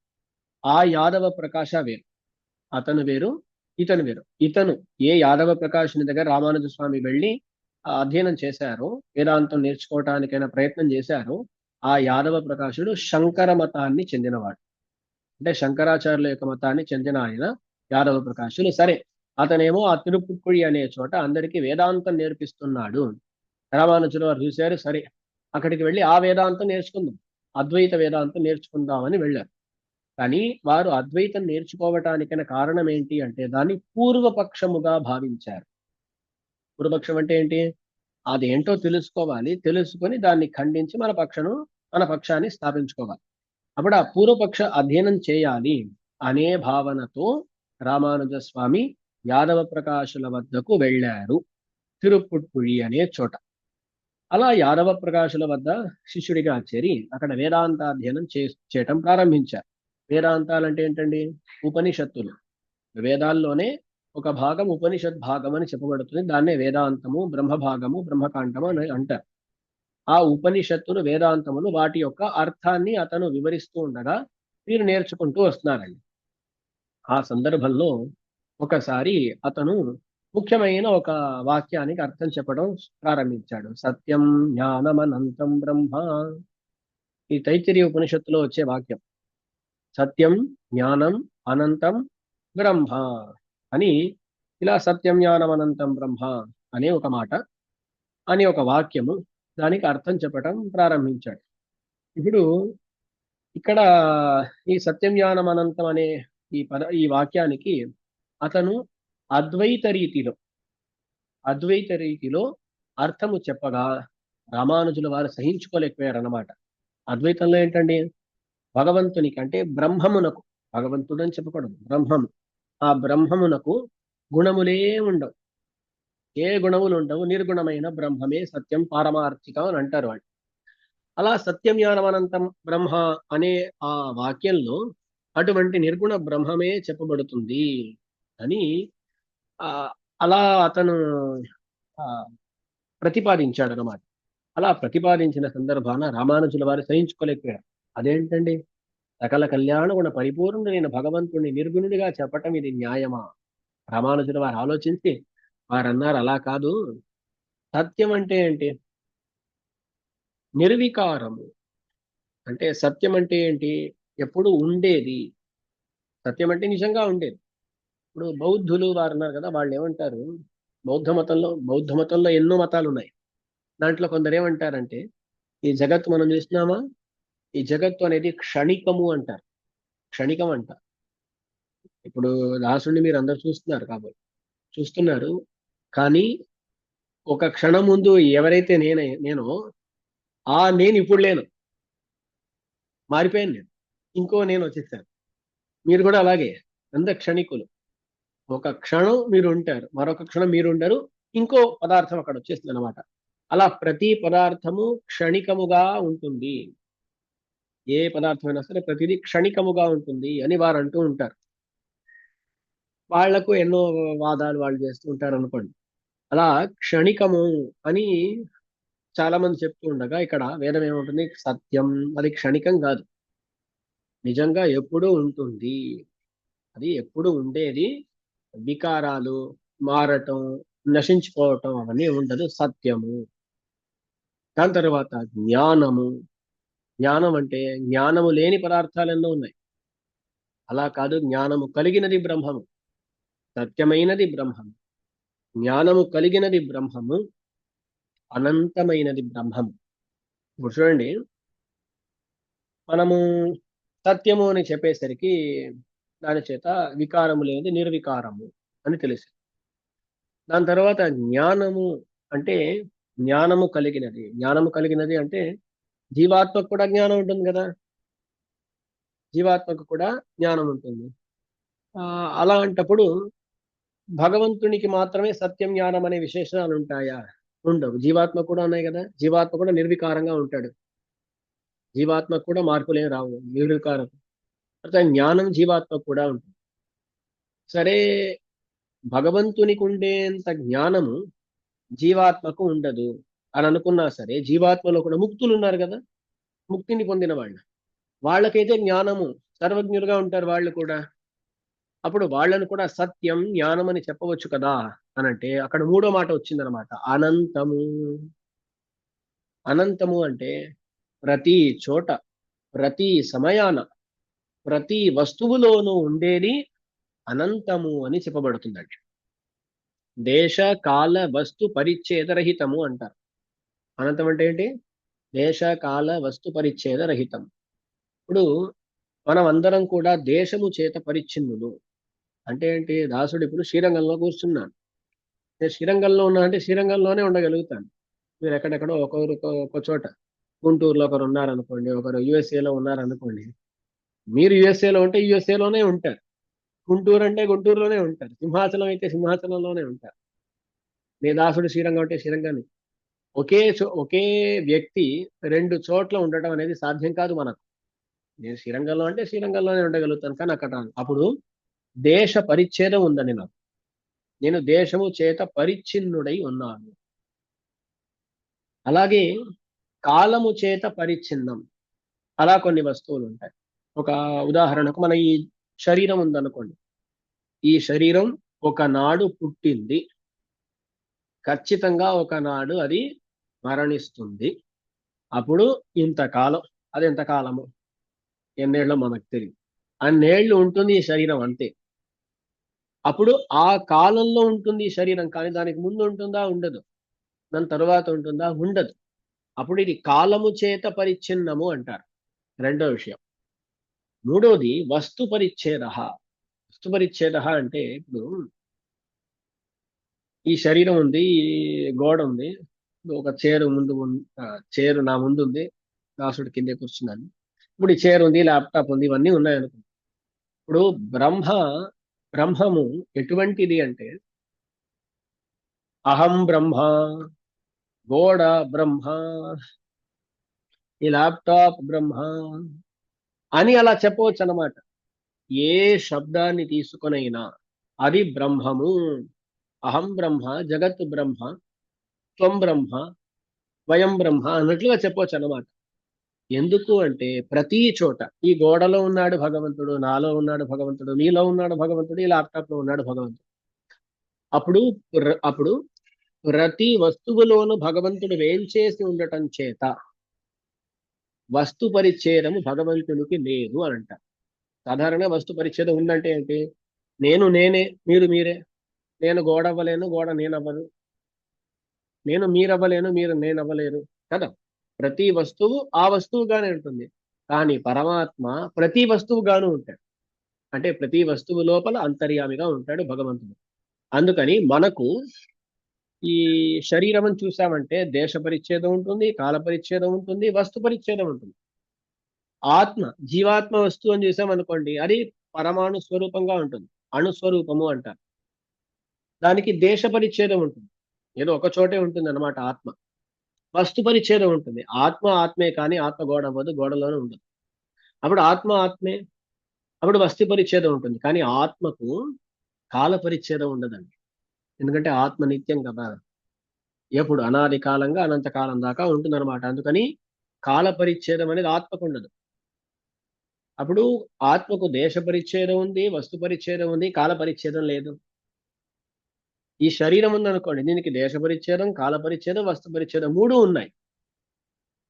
ఆ యాదవ ప్రకాశ వేరు, అతను వేరు, ఇతను వేరు. ఇతను ఏ యాదవ ప్రకాశుని దగ్గర రామానుజ స్వామి వెళ్ళి అధ్యయనం చేశారో, వేదాంతం నేర్చుకోవటానికైనా ప్రయత్నం చేశారో, ఆ యాదవ ప్రకాశుడు శంకర మతాన్ని చెందినవాడు. అంటే శంకరాచార్యుల యొక్క మతాన్ని చెందిన ఆయన యాదవ ప్రకాశులు. సరే, అతనేమో ఆ తిరుపుక్కుడి అనే చోట అందరికీ వేదాంతం నేర్పిస్తున్నాడు. రామానుజులు వారు చూశారు, సరే అక్కడికి వెళ్ళి ఆ వేదాంతం నేర్చుకుందాం, అద్వైత వేదాంతం నేర్చుకుందామని వెళ్ళారు. కానీ వారు అద్వైతం నేర్చుకోవటానికైన కారణం ఏంటి అంటే దాన్ని పూర్వపక్షముగా భావించారు. పూర్వపక్షం అంటే ఏంటి? అదేంటో తెలుసుకోవాలి, తెలుసుకొని దాన్ని ఖండించి మన పక్షాన్ని స్థాపించుకోవాలి. అప్పుడు ఆ పూర్వపక్ష అధ్యయనం చేయాలి అనే భావనతో రామానుజ స్వామి యాదవ ప్రకాశుల వద్దకు వెళ్ళారు, తిరుపుట్కుళి అనే చోట. అలా యాదవ ప్రకాశుల వద్ద శిష్యుడిగా చేరి అక్కడ వేదాంతాధ్యయనం చేయటం ప్రారంభించారు. వేదాంతాలు అంటే ఏంటండి? ఉపనిషత్తులు. వేదాల్లోనే ఒక భాగం ఉపనిషత్ భాగం అని చెప్పబడుతుంది. దాన్నే వేదాంతము, బ్రహ్మ భాగము, బ్రహ్మకాండము అని అంటారు. ఆ ఉపనిషత్తులు, వేదాంతములు, వాటి యొక్క అర్థాన్ని అతను వివరిస్తూ ఉండగా వీరు నేర్చుకుంటూ వస్తున్నారండి. ఆ సందర్భంలో ఒకసారి అతను ముఖ్యమైన ఒక వాక్యానికి అర్థం చెప్పడం ప్రారంభించాడు. సత్యం జ్ఞానమనంతం బ్రహ్మ. ఈ తైత్తిరీయ ఉపనిషత్తులో వచ్చే వాక్యం సత్యం జ్ఞానం అనంతం బ్రహ్మ అని. ఇలా సత్యం జ్ఞానం అనంతం బ్రహ్మ అనే ఒక మాట, అని ఒక వాక్యము, దానికి అర్థం చెప్పడం ప్రారంభించాడు. ఇప్పుడు ఇక్కడ ఈ సత్యం జ్ఞానం అనంతం అనే ఈ వాక్యానికి అతను అద్వైత రీతిలో అద్వైత రీతిలో అర్థము చెప్పగా రామానుజుల వారు సహించుకోలేకపోయారన్నమాట. అద్వైతంలో ఏంటండి? భగవంతునికి అంటే బ్రహ్మమునకు, భగవంతుడు అని చెప్పకూడదు, బ్రహ్మము, ఆ బ్రహ్మమునకు గుణములే ఉండవు. ఏ గుణములు ఉండవు, నిర్గుణమైన బ్రహ్మమే సత్యం, పారమార్థికం అని అంటారు వాళ్ళు. అలా సత్యం జ్ఞానం అనంతం బ్రహ్మ అనే ఆ వాక్యంలో అటువంటి నిర్గుణ బ్రహ్మమే చెప్పబడుతుంది అని ఆ అలా అతను ఆ ప్రతిపాదించాడు అన్నమాట. అలా ప్రతిపాదించిన సందర్భాన రామానుజుల వారు సహించుకోలేకపోయారు. అదేంటండి, సకల కళ్యాణ గుణ పరిపూర్ణుడైన భగవంతుడిని నిర్గుణుడిగా చెప్పటం ఇది న్యాయమా? రామానుజుల వారు ఆలోచించి వారన్నారు, అలా కాదు. సత్యం అంటే ఏంటి? నిర్వికారము. అంటే సత్యం అంటే ఏంటి? ఎప్పుడు ఉండేది. సత్యం అంటే నిజంగా ఉండేది. ఇప్పుడు బౌద్ధులు వారు ఉన్నారు కదా, వాళ్ళు ఏమంటారు? బౌద్ధ మతంలో ఎన్నో మతాలు ఉన్నాయి. దాంట్లో కొందరు ఏమంటారంటే ఈ జగత్తు మనం చూస్తున్నామా, ఈ జగత్తు అనేది క్షణికము అంటారు. క్షణికం అంట. ఇప్పుడు దాసుని మీరు అందరు చూస్తున్నారు, కాబట్టి చూస్తున్నారు. కానీ ఒక క్షణం ముందు ఎవరైతే నేను నేను ఇప్పుడు లేను, మారిపోయాను నేను, ఇంకో నేను వచ్చేసాను. మీరు కూడా అలాగే, అంత క్షణికులు. ఒక క్షణం మీరు ఉంటారు, మరొక క్షణం మీరు ఉండరు, ఇంకో పదార్థం అక్కడ వచ్చేస్తుంది అనమాట. అలా ప్రతి పదార్థము క్షణికముగా ఉంటుంది. ఏ పదార్థమైనా సరే ప్రతిదీ క్షణికముగా ఉంటుంది అని వారు అంటూ ఉంటారు. వాళ్లకు ఎన్నో వాదాలు వాళ్ళు చేస్తూ ఉంటారు అనుకోండి. అలా క్షణికము అని చాలా మంది చెప్తూ ఉండగా, ఇక్కడ వేదం ఏముంటుంది, సత్యం అది క్షణికం కాదు, నిజంగా ఎప్పుడూ ఉంటుంది. అది ఎప్పుడు ఉండేది. వికారాలు మారటం, నశించిపోవటం అవన్నీ ఉండదు, సత్యము. దాని తర్వాత జ్ఞానము. జ్ఞానం అంటే జ్ఞానము లేని పదార్థాలు ఎన్నో ఉన్నాయి. అలా కాదు, జ్ఞానము కలిగినది బ్రహ్మము, సత్యమైనది బ్రహ్మము. జ్ఞానము కలిగినది బ్రహ్మము, అనంతమైనది బ్రహ్మము. ఇప్పుడు చూడండి, మనము సత్యము అని చెప్పేసరికి దాని చేత వికారము లేనిది నిర్వికారము అని తెలుసు. దాని తర్వాత జ్ఞానము అంటే జ్ఞానము కలిగినది. జ్ఞానము కలిగినది అంటే జీవాత్మకు కూడా జ్ఞానం ఉంటుంది కదా, జీవాత్మకు కూడా జ్ఞానం ఉంటుంది. అలాంటప్పుడు భగవంతునికి మాత్రమే సత్యం జ్ఞానం అనే విశేషణాలు ఉంటాయా? ఉండవు. జీవాత్మ కూడా ఉన్నాయి కదా, జీవాత్మ కూడా నిర్వికారంగా ఉంటాడు, జీవాత్మకు కూడా మార్పులేం రావు, నిర్వికారం. అర్థం జ్ఞానం జీవాత్మకు కూడా ఉంటుంది. సరే, భగవంతునికి ఉండేంత జ్ఞానము జీవాత్మకు ఉండదు అని అనుకున్నా సరే, జీవాత్మలో కూడా ముక్తులు ఉన్నారు కదా, ముక్తిని పొందిన వాళ్ళకైతే జ్ఞానము, సర్వజ్ఞులుగా ఉంటారు వాళ్ళు కూడా. అప్పుడు వాళ్ళను కూడా సత్యం జ్ఞానం అని చెప్పవచ్చు కదా అనంటే, అక్కడ మూడో మాట వచ్చిందనమాట, అనంతము. అనంతము అంటే ప్రతి చోట, ప్రతి సమయాన, ప్రతి వస్తువులోనూ ఉండేది అనంతము అని చెప్పబడుతుందండి. దేశ కాల వస్తు పరిచ్ఛేద రహితము అంటారు. అనంతం అంటే ఏంటి? దేశ కాల వస్తు పరిచ్ఛేద రహితం. ఇప్పుడు మనం అందరం కూడా దేశము చేత పరిచ్ఛిన్నులు. అంటే ఏంటి? దాసుడు ఇప్పుడు శ్రీరంగంలో కూర్చున్నాను, నేను శ్రీరంగంలో ఉన్నా అంటే శ్రీరంగంలోనే ఉండగలుగుతాను. మీరు ఎక్కడెక్కడో ఒకరు ఒక చోట, గుంటూరులో ఒకరు ఉన్నారనుకోండి, ఒకరు యుఎస్ఏలో ఉన్నారనుకోండి, మీరు యుఎస్ఏలో ఉంటే యుఎస్ఏలోనే ఉంటారు, గుంటూరు అంటే గుంటూరులోనే ఉంటారు, సింహాచలం అయితే సింహాచలంలోనే ఉంటారు. నీ దాసుడు శ్రీరంగం అంటే శ్రీరంగాన్ని. ఒకే వ్యక్తి రెండు చోట్ల ఉండటం అనేది సాధ్యం కాదు మనకు. నేను శ్రీరంగంలో అంటే శ్రీరంగంలోనే ఉండగలుగుతాను, కానీ అక్కడ అప్పుడు దేశ పరిచ్ఛేదం ఉందని నాకు. నేను దేశము చేత పరిచ్ఛిన్నుడై ఉన్నాను. అలాగే కాలము చేత పరిచ్ఛిన్నం. అలా కొన్ని వస్తువులు ఉంటాయి. ఒక ఉదాహరణకు మన ఈ శరీరం ఉందనుకోండి, ఈ శరీరం ఒకనాడు పుట్టింది, ఖచ్చితంగా ఒకనాడు అది మరణిస్తుంది. అప్పుడు ఇంతకాలం, అది ఎంతకాలము, ఎన్నేళ్ళో మనకు తెలియదు, అన్నేళ్ళు ఉంటుంది ఈ శరీరం అంతే. అప్పుడు ఆ కాలంలో ఉంటుంది ఈ శరీరం, కానీ దానికి ముందు ఉంటుందా? ఉండదు. దాని తరువాత ఉంటుందా? ఉండదు. అప్పుడు ఇది కాలము చేత పరిచ్ఛిన్నము అంటారు, రెండో విషయం. మూడోది వస్తు పరిచ్ఛేద. వస్తు పరిచ్ఛేద అంటే ఇప్పుడు ఈ శరీరం ఉంది, ఈ గోడ ఉంది, ఒక చైరు చైరు నా ముందు ఉంది, దాసుడు కిందే కూర్చున్నాను. ఇప్పుడు ఈ చైర్ ఉంది, ల్యాప్టాప్ ఉంది, ఇవన్నీ ఉన్నాయనుకో. ఇప్పుడు బ్రహ్మము ఎటువంటిది అంటే, అహం బ్రహ్మ, గోడ బ్రహ్మ, ఈ ల్యాప్టాప్ బ్రహ్మ అని అలా చెప్పవచ్చు అన్నమాట. ఏ శబ్దాన్ని తీసుకొనైనా అది బ్రహ్మము. అహం బ్రహ్మ, జగత్ బ్రహ్మ, త్వం బ్రహ్మ, వయం బ్రహ్మ అన్నట్లుగా చెప్పవచ్చు అన్నమాట. ఎందుకు అంటే ప్రతి చోట, ఈ గోడలో ఉన్నాడు భగవంతుడు, నాలో ఉన్నాడు భగవంతుడు, నీలో ఉన్నాడు భగవంతుడు, ఈ ల్యాప్టాప్ లో ఉన్నాడు భగవంతుడు. అప్పుడు ప్రతి వస్తువులోనూ భగవంతుడు వేంచేసి ఉండటం చేత వస్తు పరిచ్ఛేదము భగవంతునికి లేదు అని అంటారు. సాధారణంగా వస్తు పరిచ్ఛేదం ఉందంటే ఏంటి? నేను నేనే, మీరు మీరే. నేను గోడ అవ్వలేను, గోడ నేను అవ్వను. నేను మీరవ్వలేను, మీరు నేను అవ్వలేరు కదా. ప్రతి వస్తువు ఆ వస్తువుగానే ఉంటుంది, కానీ పరమాత్మ ప్రతి వస్తువుగాను ఉంటాడు. అంటే ప్రతి వస్తువు లోపల అంతర్యామిగా ఉంటాడు భగవంతుడు. అందుకని మనకు ఈ శరీరం అని చూసామంటే దేశ పరిచ్ఛేదం ఉంటుంది, కాల పరిచ్ఛేదం ఉంటుంది, వస్తు పరిచ్ఛేదం ఉంటుంది. ఆత్మ, జీవాత్మ వస్తువు అని చూసామనుకోండి, అది పరమాణు స్వరూపంగా ఉంటుంది. అణుస్వరూపము అంటారు. దానికి దేశ పరిచ్ఛేదం ఉంటుంది. ఏదో ఒక చోటే ఉంటుంది అన్నమాట ఆత్మ. వస్తు పరిచ్ఛేదం ఉంటుంది. ఆత్మ ఆత్మే కానీ ఆత్మ గోడ అవ్వదు, గోడలోనే ఉండదు. అప్పుడు ఆత్మ ఆత్మే, అప్పుడు వస్తు పరిచ్ఛేదం ఉంటుంది. కానీ ఆత్మకు కాల పరిచ్ఛేదం ఉండదండి. ఎందుకంటే ఆత్మ నిత్యం కదా, ఎప్పుడు అనాది కాలంగా అనంత కాలం దాకా ఉంటుందన్నమాట. అందుకని కాల పరిచ్ఛేదం అనేది ఆత్మకు ఉండదు. అప్పుడు ఆత్మకు దేశ పరిచ్ఛేదం ఉంది, వస్తు పరిచ్ఛేదం ఉంది, కాల పరిచ్ఛేదం లేదు. ఈ శరీరం ఉందనుకోండి, దీనికి దేశ పరిచ్ఛేదం, కాల పరిచ్ఛేదం, వస్తు పరిచ్ఛేదం మూడు ఉన్నాయి.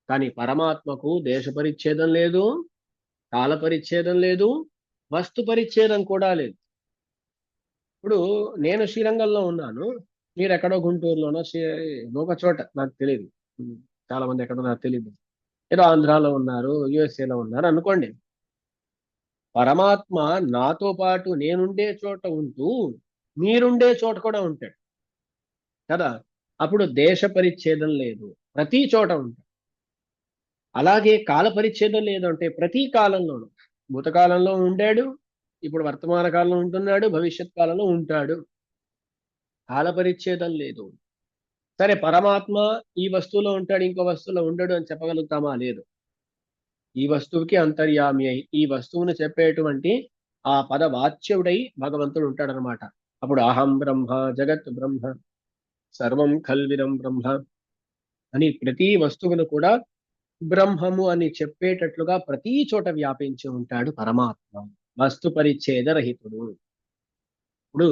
కానీ పరమాత్మకు దేశ పరిచ్ఛేదం లేదు, కాల పరిచ్ఛేదం లేదు, వస్తు పరిచ్ఛేదం కూడా లేదు. ఇప్పుడు నేను శ్రీరంగంలో ఉన్నాను, మీరు ఎక్కడో గుంటూరులోనో ఒక చోట నాకు తెలియదు, చాలా మంది ఎక్కడో నాకు తెలియదు, ఏదో ఆంధ్రాలో ఉన్నారు, యుఎస్ఏలో ఉన్నారు అనుకోండి. పరమాత్మ నాతో పాటు నేనుండే చోట ఉంటూ మీరుండే చోట కూడా ఉంటాడు కదా. అప్పుడు దేశ పరిచ్ఛేదం లేదు, ప్రతి చోట ఉంటాడు. అలాగే కాల పరిచ్ఛేదం లేదు, అంటే ప్రతి కాలంలోనూ, భూతకాలంలో ఉండాడు, ఇప్పుడు వర్తమాన కాలంలో ఉంటున్నాడు, భవిష్యత్ కాలంలో ఉంటాడు. కాల పరిచ్ఛేదం లేదు. సరే, పరమాత్మ ఈ వస్తువులో ఉంటాడు, ఇంకో వస్తువులో ఉండడు అని చెప్పగలుగుతామా? లేదు. ఈ వస్తువుకి అంతర్యామి అయి ఈ వస్తువును చెప్పేటువంటి ఆ పద వాచ్యుడై భగవంతుడు ఉంటాడనమాట. అప్పుడు అహం బ్రహ్మ, జగత్ బ్రహ్మ, సర్వం ఖల్విదం బ్రహ్మ అని ప్రతి వస్తువును కూడా బ్రహ్మము అని చెప్పేటట్లుగా ప్రతి చోట వ్యాపించి ఉంటాడు పరమాత్మ, వస్తు పరిచ్ఛేద రహితుడు. ఇప్పుడు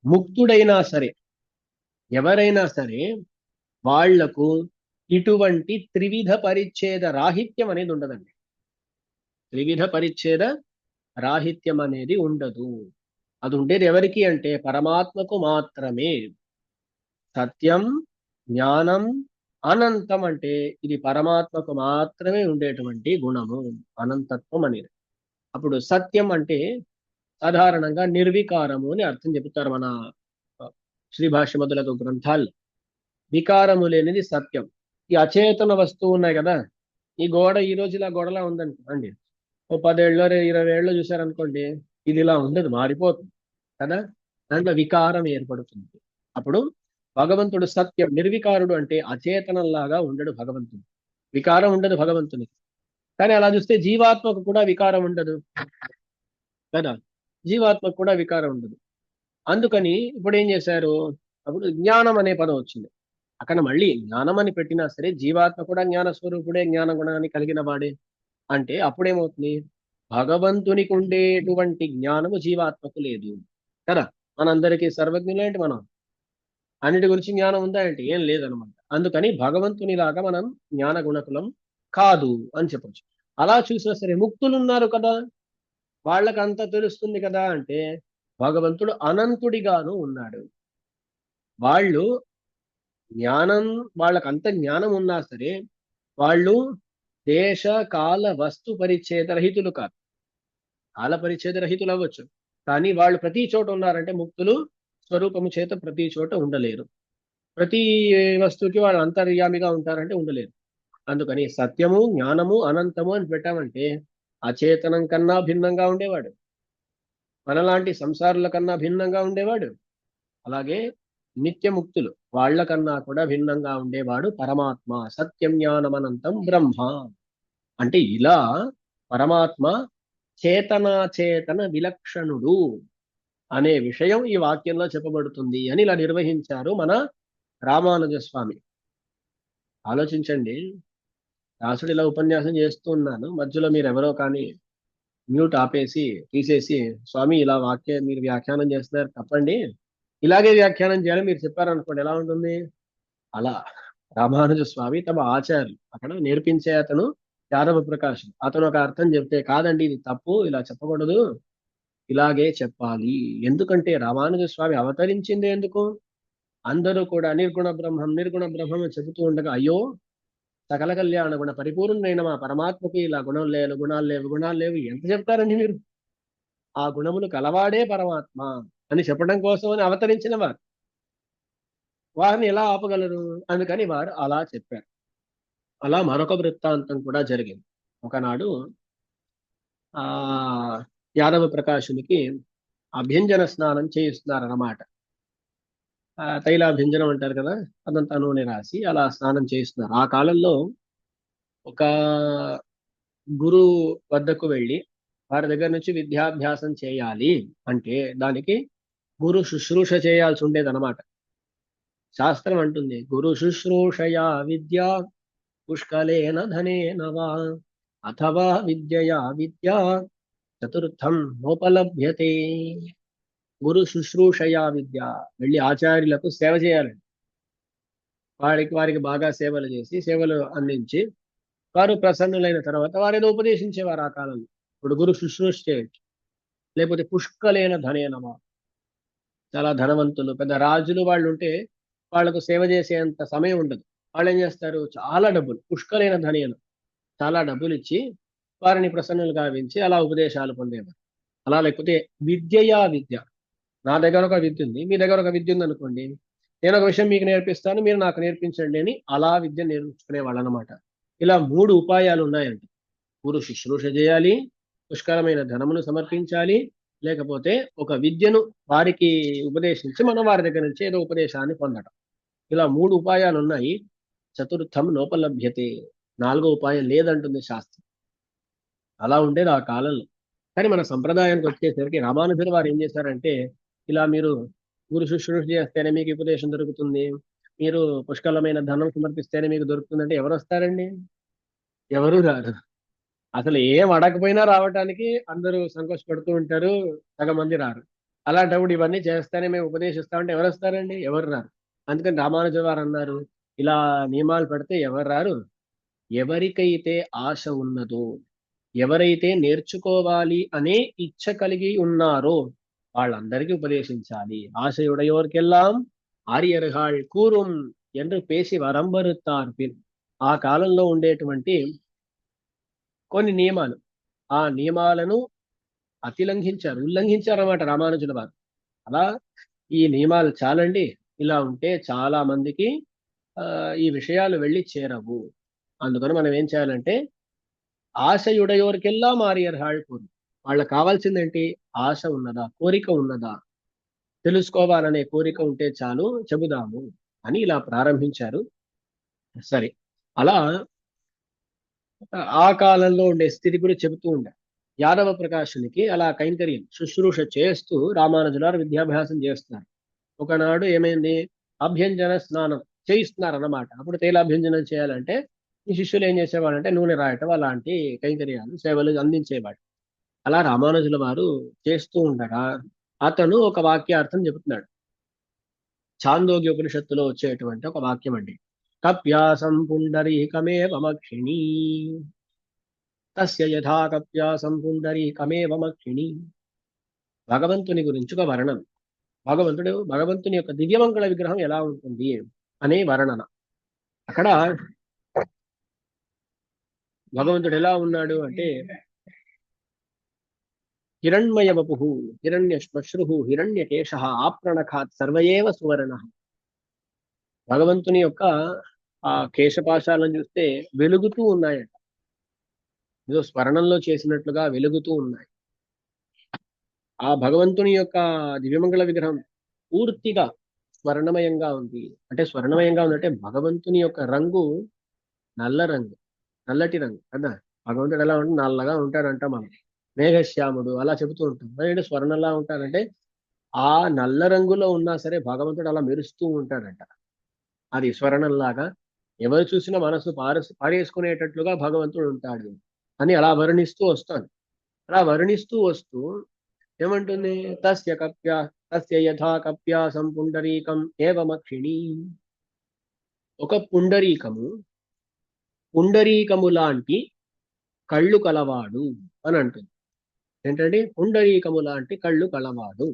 ముక్తుడైనా సరే, ఎవరైనా సరే, వాళ్లకు ఇటువంటి త్రివిధ పరిచ్ఛేద రాహిత్యం అనేది ఉండదండి. త్రివిధ పరిచ్ఛేద రాహిత్యం అనేది ఉండదు. అది ఉండేది ఎవరికి అంటే పరమాత్మకు మాత్రమే. సత్యం, జ్ఞానం, అనంతం అంటే ఇది పరమాత్మకు మాత్రమే ఉండేటువంటి గుణము, అనంతత్వం అనేది. అప్పుడు సత్యం అంటే సాధారణంగా నిర్వికారము అని అర్థం చెబుతారు మన శ్రీ భాష్య మొదలగు గ్రంథాలు. వికారము లేనిది సత్యం. ఈ అచేతన వస్తువు ఉన్నాయి కదా, ఈ గోడ ఈ రోజు ఇలా గోడలా ఉందనుకోండి, ఓ 10 ఏళ్ళు 20 ఏళ్ళు చూసారనుకోండి, ఇది ఇలా ఉండదు, మారిపోతుంది కదా. దాంట్లో వికారం ఏర్పడుతుంది. అప్పుడు భగవంతుడు సత్యం, నిర్వికారుడు అంటే అచేతనంలాగా ఉండడు భగవంతుడు. వికారం ఉండదు భగవంతునికి. కానీ అలా చూస్తే జీవాత్మకు కూడా వికారం ఉండదు కదా, జీవాత్మకు కూడా వికారం ఉండదు. అందుకని ఇప్పుడు ఏం చేశారు, అప్పుడు జ్ఞానం అనే పదం వచ్చింది. అక్కడ మళ్ళీ జ్ఞానం అని పెట్టినా సరే జీవాత్మ కూడా జ్ఞాన స్వరూపుడే, జ్ఞాన గుణాన్ని కలిగిన వాడే. అంటే అప్పుడేమవుతుంది, భగవంతునికి ఉండేటువంటి జ్ఞానము జీవాత్మకు లేదు కదా. మనందరికీ సర్వజ్ఞులేంటి, మనం అన్నిటి గురించి జ్ఞానం ఉందా అంటే ఏం లేదనమాట. అందుకని భగవంతునిలాగా మనం జ్ఞాన గుణకులం కాదు అని చెప్పచ్చు. అలా చూసినా సరే ముక్తులు ఉన్నారు కదా, వాళ్ళకి అంత తెలుస్తుంది కదా అంటే భగవంతుడు అనంతుడిగాను ఉన్నాడు. వాళ్ళు జ్ఞానం, వాళ్ళకి అంత జ్ఞానం ఉన్నా సరే వాళ్ళు దేశ కాల వస్తు పరిచ్ఛేద రహితులు కాదు. కాల పరిచ్ఛేద రహితులు అవ్వచ్చు, కానీ వాళ్ళు ప్రతి చోట ఉన్నారంటే ముక్తులు స్వరూపము చేత ప్రతి చోట ఉండలేరు. ప్రతి వస్తువుకి వాళ్ళు అంతర్యామిగా ఉంటారంటే ఉండలేరు. అందుకని సత్యము, జ్ఞానము, అనంతము అని పెట్టామంటే అచేతనం కన్నా భిన్నంగా ఉండేవాడు, మనలాంటి సంసారుల కన్నా భిన్నంగా ఉండేవాడు, అలాగే నిత్యముక్తులు వాళ్ళకన్నా కూడా భిన్నంగా ఉండేవాడు పరమాత్మ. సత్యం, జ్ఞానమనంతం బ్రహ్మ అంటే ఇలా పరమాత్మ చేతనాచేతన విలక్షణుడు అనే విషయం ఈ వాక్యంలో చెప్పబడుతుంది అని ఇలా నిర్వహించారు మన రామానుజ స్వామి. ఆలోచించండి, దాసుడు ఇలా ఉపన్యాసం చేస్తూ ఉన్నాను, మధ్యలో మీరు ఎవరో కానీ మ్యూట్ ఆపేసి తీసేసి స్వామి ఇలా మీరు వ్యాఖ్యానం చేస్తున్నారు తప్పండి, ఇలాగే వ్యాఖ్యానం చేయాలి మీరు చెప్పారనుకోండి, ఎలా ఉంటుంది? అలా రామానుజ స్వామి తమ ఆచార్యులు అక్కడ నేర్పించే అతను యాదవ ప్రకాశం, అతను ఒక అర్థం చెప్తే కాదండి ఇది తప్పు, ఇలా చెప్పకూడదు, ఇలాగే చెప్పాలి. ఎందుకంటే రామానుజ స్వామి అవతరించింది ఎందుకు? అందరూ కూడా నిర్గుణ బ్రహ్మం నిర్గుణ బ్రహ్మం అని చెబుతూ ఉండగా, అయ్యో సకల కళ్యాణ గుణ పరిపూర్ణమైన మా పరమాత్మకి ఇలా గుణం లేవు, గుణాలు లేవు ఎంత చెప్తారండి మీరు? ఆ గుణములు కలవాడే పరమాత్మ అని చెప్పడం కోసం అని అవతరించిన వారు. వారిని ఎలా ఆపగలరు? అందుకని వారు అలా చెప్పారు. అలా మరొక వృత్తాంతం కూడా జరిగింది. ఒకనాడు ఆ యాదవ ప్రకాశునికి అభ్యంజన స్నానం చేయిస్తున్నారన్నమాట. తైలాభ్యంజనం అంటారు కదా, అదంతా నూనె రాసి అలా స్నానం చేయిస్తున్నారు. ఆ కాలంలో ఒక గురువు వద్దకు వెళ్ళి వారి దగ్గర నుంచి విద్యాభ్యాసం చేయాలి అంటే దానికి గురు శుశ్రూష చేయాల్సి ఉండేది అనమాట. శాస్త్రం అంటుంది, గురు శుశ్రూషయా విద్య పుష్కలేన ధనేన వా అథవా విద్యయా విద్య చతుర్థం నోపలభ్యతే. గురు శుశ్రూషయా విద్య, వెళ్ళి ఆచార్యులకు సేవ చేయాలండి. వారికి బాగా సేవలు చేసి సేవలు అందించి వారు ప్రసన్నులైన తర్వాత వారు ఏదో ఉపదేశించేవారు ఆ కాలంలో. ఇప్పుడు గురు శుశ్రూష చేయొచ్చు. లేకపోతే పుష్కలేన ధనేనమా, చాలా ధనవంతులు పెద్ద రాజులు వాళ్ళు ఉంటే వాళ్లకు సేవ చేసేంత సమయం ఉండదు. వాళ్ళు ఏం చేస్తారు, చాలా డబ్బులు పుష్కలైన ధనేన, చాలా డబ్బులు ఇచ్చి వారిని ప్రసన్నులు గావించి అలా ఉపదేశాలు పొందేవారు. అలా లేకపోతే విద్యయా విద్య, నా దగ్గర ఒక విద్య ఉంది, మీ దగ్గర ఒక విద్య ఉంది అనుకోండి, నేను ఒక విషయం మీకు నేర్పిస్తాను, మీరు నాకు నేర్పించండి అని అలా విద్య నేర్చుకునే వాళ్ళు అనమాట. ఇలా మూడు ఉపాయాలు ఉన్నాయండి. గురు శుశ్రూష చేయాలి, పుష్కరమైన ధనమును సమర్పించాలి, లేకపోతే ఒక విద్యను వారికి ఉపదేశించి మనం వారి దగ్గర నుంచి ఏదో ఉపదేశాన్ని పొందడం. ఇలా మూడు ఉపాయాలు ఉన్నాయి. చతుర్థం నోపలభ్యతే, నాలుగో ఉపాయం లేదంటుంది శాస్త్రం. అలా ఉండేది ఆ కాలంలో. కానీ మన సంప్రదాయానికి వచ్చేసరికి రామానుజులు వారు ఏం చేశారంటే, ఇలా మీరు గురు శుశ్రూష చేస్తేనే మీకు ఉపదేశం దొరుకుతుంది, మీరు పుష్కలమైన ధనం సమర్పిస్తేనే మీకు దొరుకుతుందంటే ఎవరు వస్తారండి? ఎవరు రారు. అసలు ఏం అడగపోయినా రావటానికి అందరూ సంకోచపడుతూ ఉంటారు, సగం మంది రారు. అలాంటప్పుడు ఇవన్నీ చేస్తేనే మేము ఉపదేశిస్తామంటే ఎవరు వస్తారండి? ఎవరు రారు. అందుకని రామానుజ వారు అన్నారు, ఇలా నియమాలు పెడితే ఎవరు రారు. ఎవరికైతే ఆశ ఉన్నదో, ఎవరైతే నేర్చుకోవాలి అనే ఇచ్చ కలిగి ఉన్నారో వాళ్ళందరికీ ఉపదేశించాలి. ఆశయుడయోర్కెల్లాం ఆర్యర్హాళ్ కూరుం என்று పేసి వరంబరుతార్ పిన్. ఆ కాలంలో ఉండేటువంటి కొన్ని నియమాలు, ఆ నియమాలను ఉల్లంఘించారు అన్నమాట రామానుజుల వారు. అలా ఈ నియమాలు చాలండి, ఇలా ఉంటే చాలా మందికి ఈ విషయాలు వెళ్ళి చేరవు. అందుకని మనం ఏం చేయాలంటే, ఆశయుడయోరికెల్లా మారియర్హాళ్ కోరు. వాళ్ళకి కావాల్సిందేంటి? ఆశ ఉన్నదా, కోరిక ఉన్నదా, తెలుసుకోవాలనే కోరిక ఉంటే చాలు, చెబుదాము అని ఇలా ప్రారంభించారు. సరే, అలా ఆ కాలంలో ఉండే స్థితి గురించి చెబుతూ ఉండే యాదవ ప్రకాశునికి అలా కైంకర్యం శుశ్రూష చేస్తూ రామానుజులారు విద్యాభ్యాసం చేస్తున్నారు. ఒకనాడు ఏమైంది, అభ్యంజన స్నానం చేయిస్తున్నారు అన్నమాట. అప్పుడు తైలాభ్యంజనం చేయాలంటే ఈ శిష్యులు ఏం చేసేవాడంటే నూనె రాయటం అలాంటి కైంకర్యాలు సేవలు అందించేవాడు. అలా రామానుజుల వారు చేస్తూ ఉండగా అతను ఒక వాక్యార్థం చెబుతున్నాడు. ఛాందోగ్య ఉపనిషత్తులో వచ్చేటువంటి ఒక వాక్యం అండి. కప్యాసం పుండరీకమేవ మక్షిణీ, తస్య యథా కప్యాసం పుండరీకమేవ మక్షిణీ. భగవంతుని గురించి ఒక వర్ణన. భగవంతుని యొక్క దివ్యమంగళ విగ్రహం ఎలా ఉంటుంది అనే వర్ణన. అక్కడ భగవంతుడు ఎలా ఉన్నాడు అంటే, హిరణ్మయ వపు హిరణ్య శ్మశ్రు హిరణ్యకేశ ఆప్రణఖాత్ సర్వయేవ సువర్ణ. భగవంతుని యొక్క ఆ కేశపాశాలను చూస్తే వెలుగుతూ ఉన్నాయంట, ఏదో స్వర్ణంలో చేసినట్లుగా వెలుగుతూ ఉన్నాయి. ఆ భగవంతుని యొక్క దివ్యమంగళ విగ్రహం పూర్తిగా స్వర్ణమయంగా ఉంది. అంటే స్వర్ణమయంగా ఉందంటే భగవంతుని యొక్క రంగు నల్ల రంగు, నల్లటి రంగు కదా. భగవంతుడు ఎలా ఉంటే నల్లగా ఉంటాడంట. మనం మేఘశ్యాముడు అలా చెబుతూ ఉంటాం. అంటే స్వర్ణంలా ఉంటాడంటే ఆ నల్ల రంగులో ఉన్నా సరే భగవంతుడు అలా మెరుస్తూ ఉంటాడంట. అది స్వర్ణంలాగా ఎవరు చూసినా మనసు పారేసుకునేటట్లుగా భగవంతుడు ఉంటాడు అని అలా వర్ణిస్తూ వస్తాను. అలా వర్ణిస్తూ వస్తూ ఏమంటుంది, తస్య యథా కప్యాసం పుండరీకం ఏవమక్షిణీ. ఒక పుండరీకము లాంటి కళ్ళు కలవాడు అని అంటుంది. ఏంటంటే పుండరీకము లాంటి కళ్ళు కలవాడు.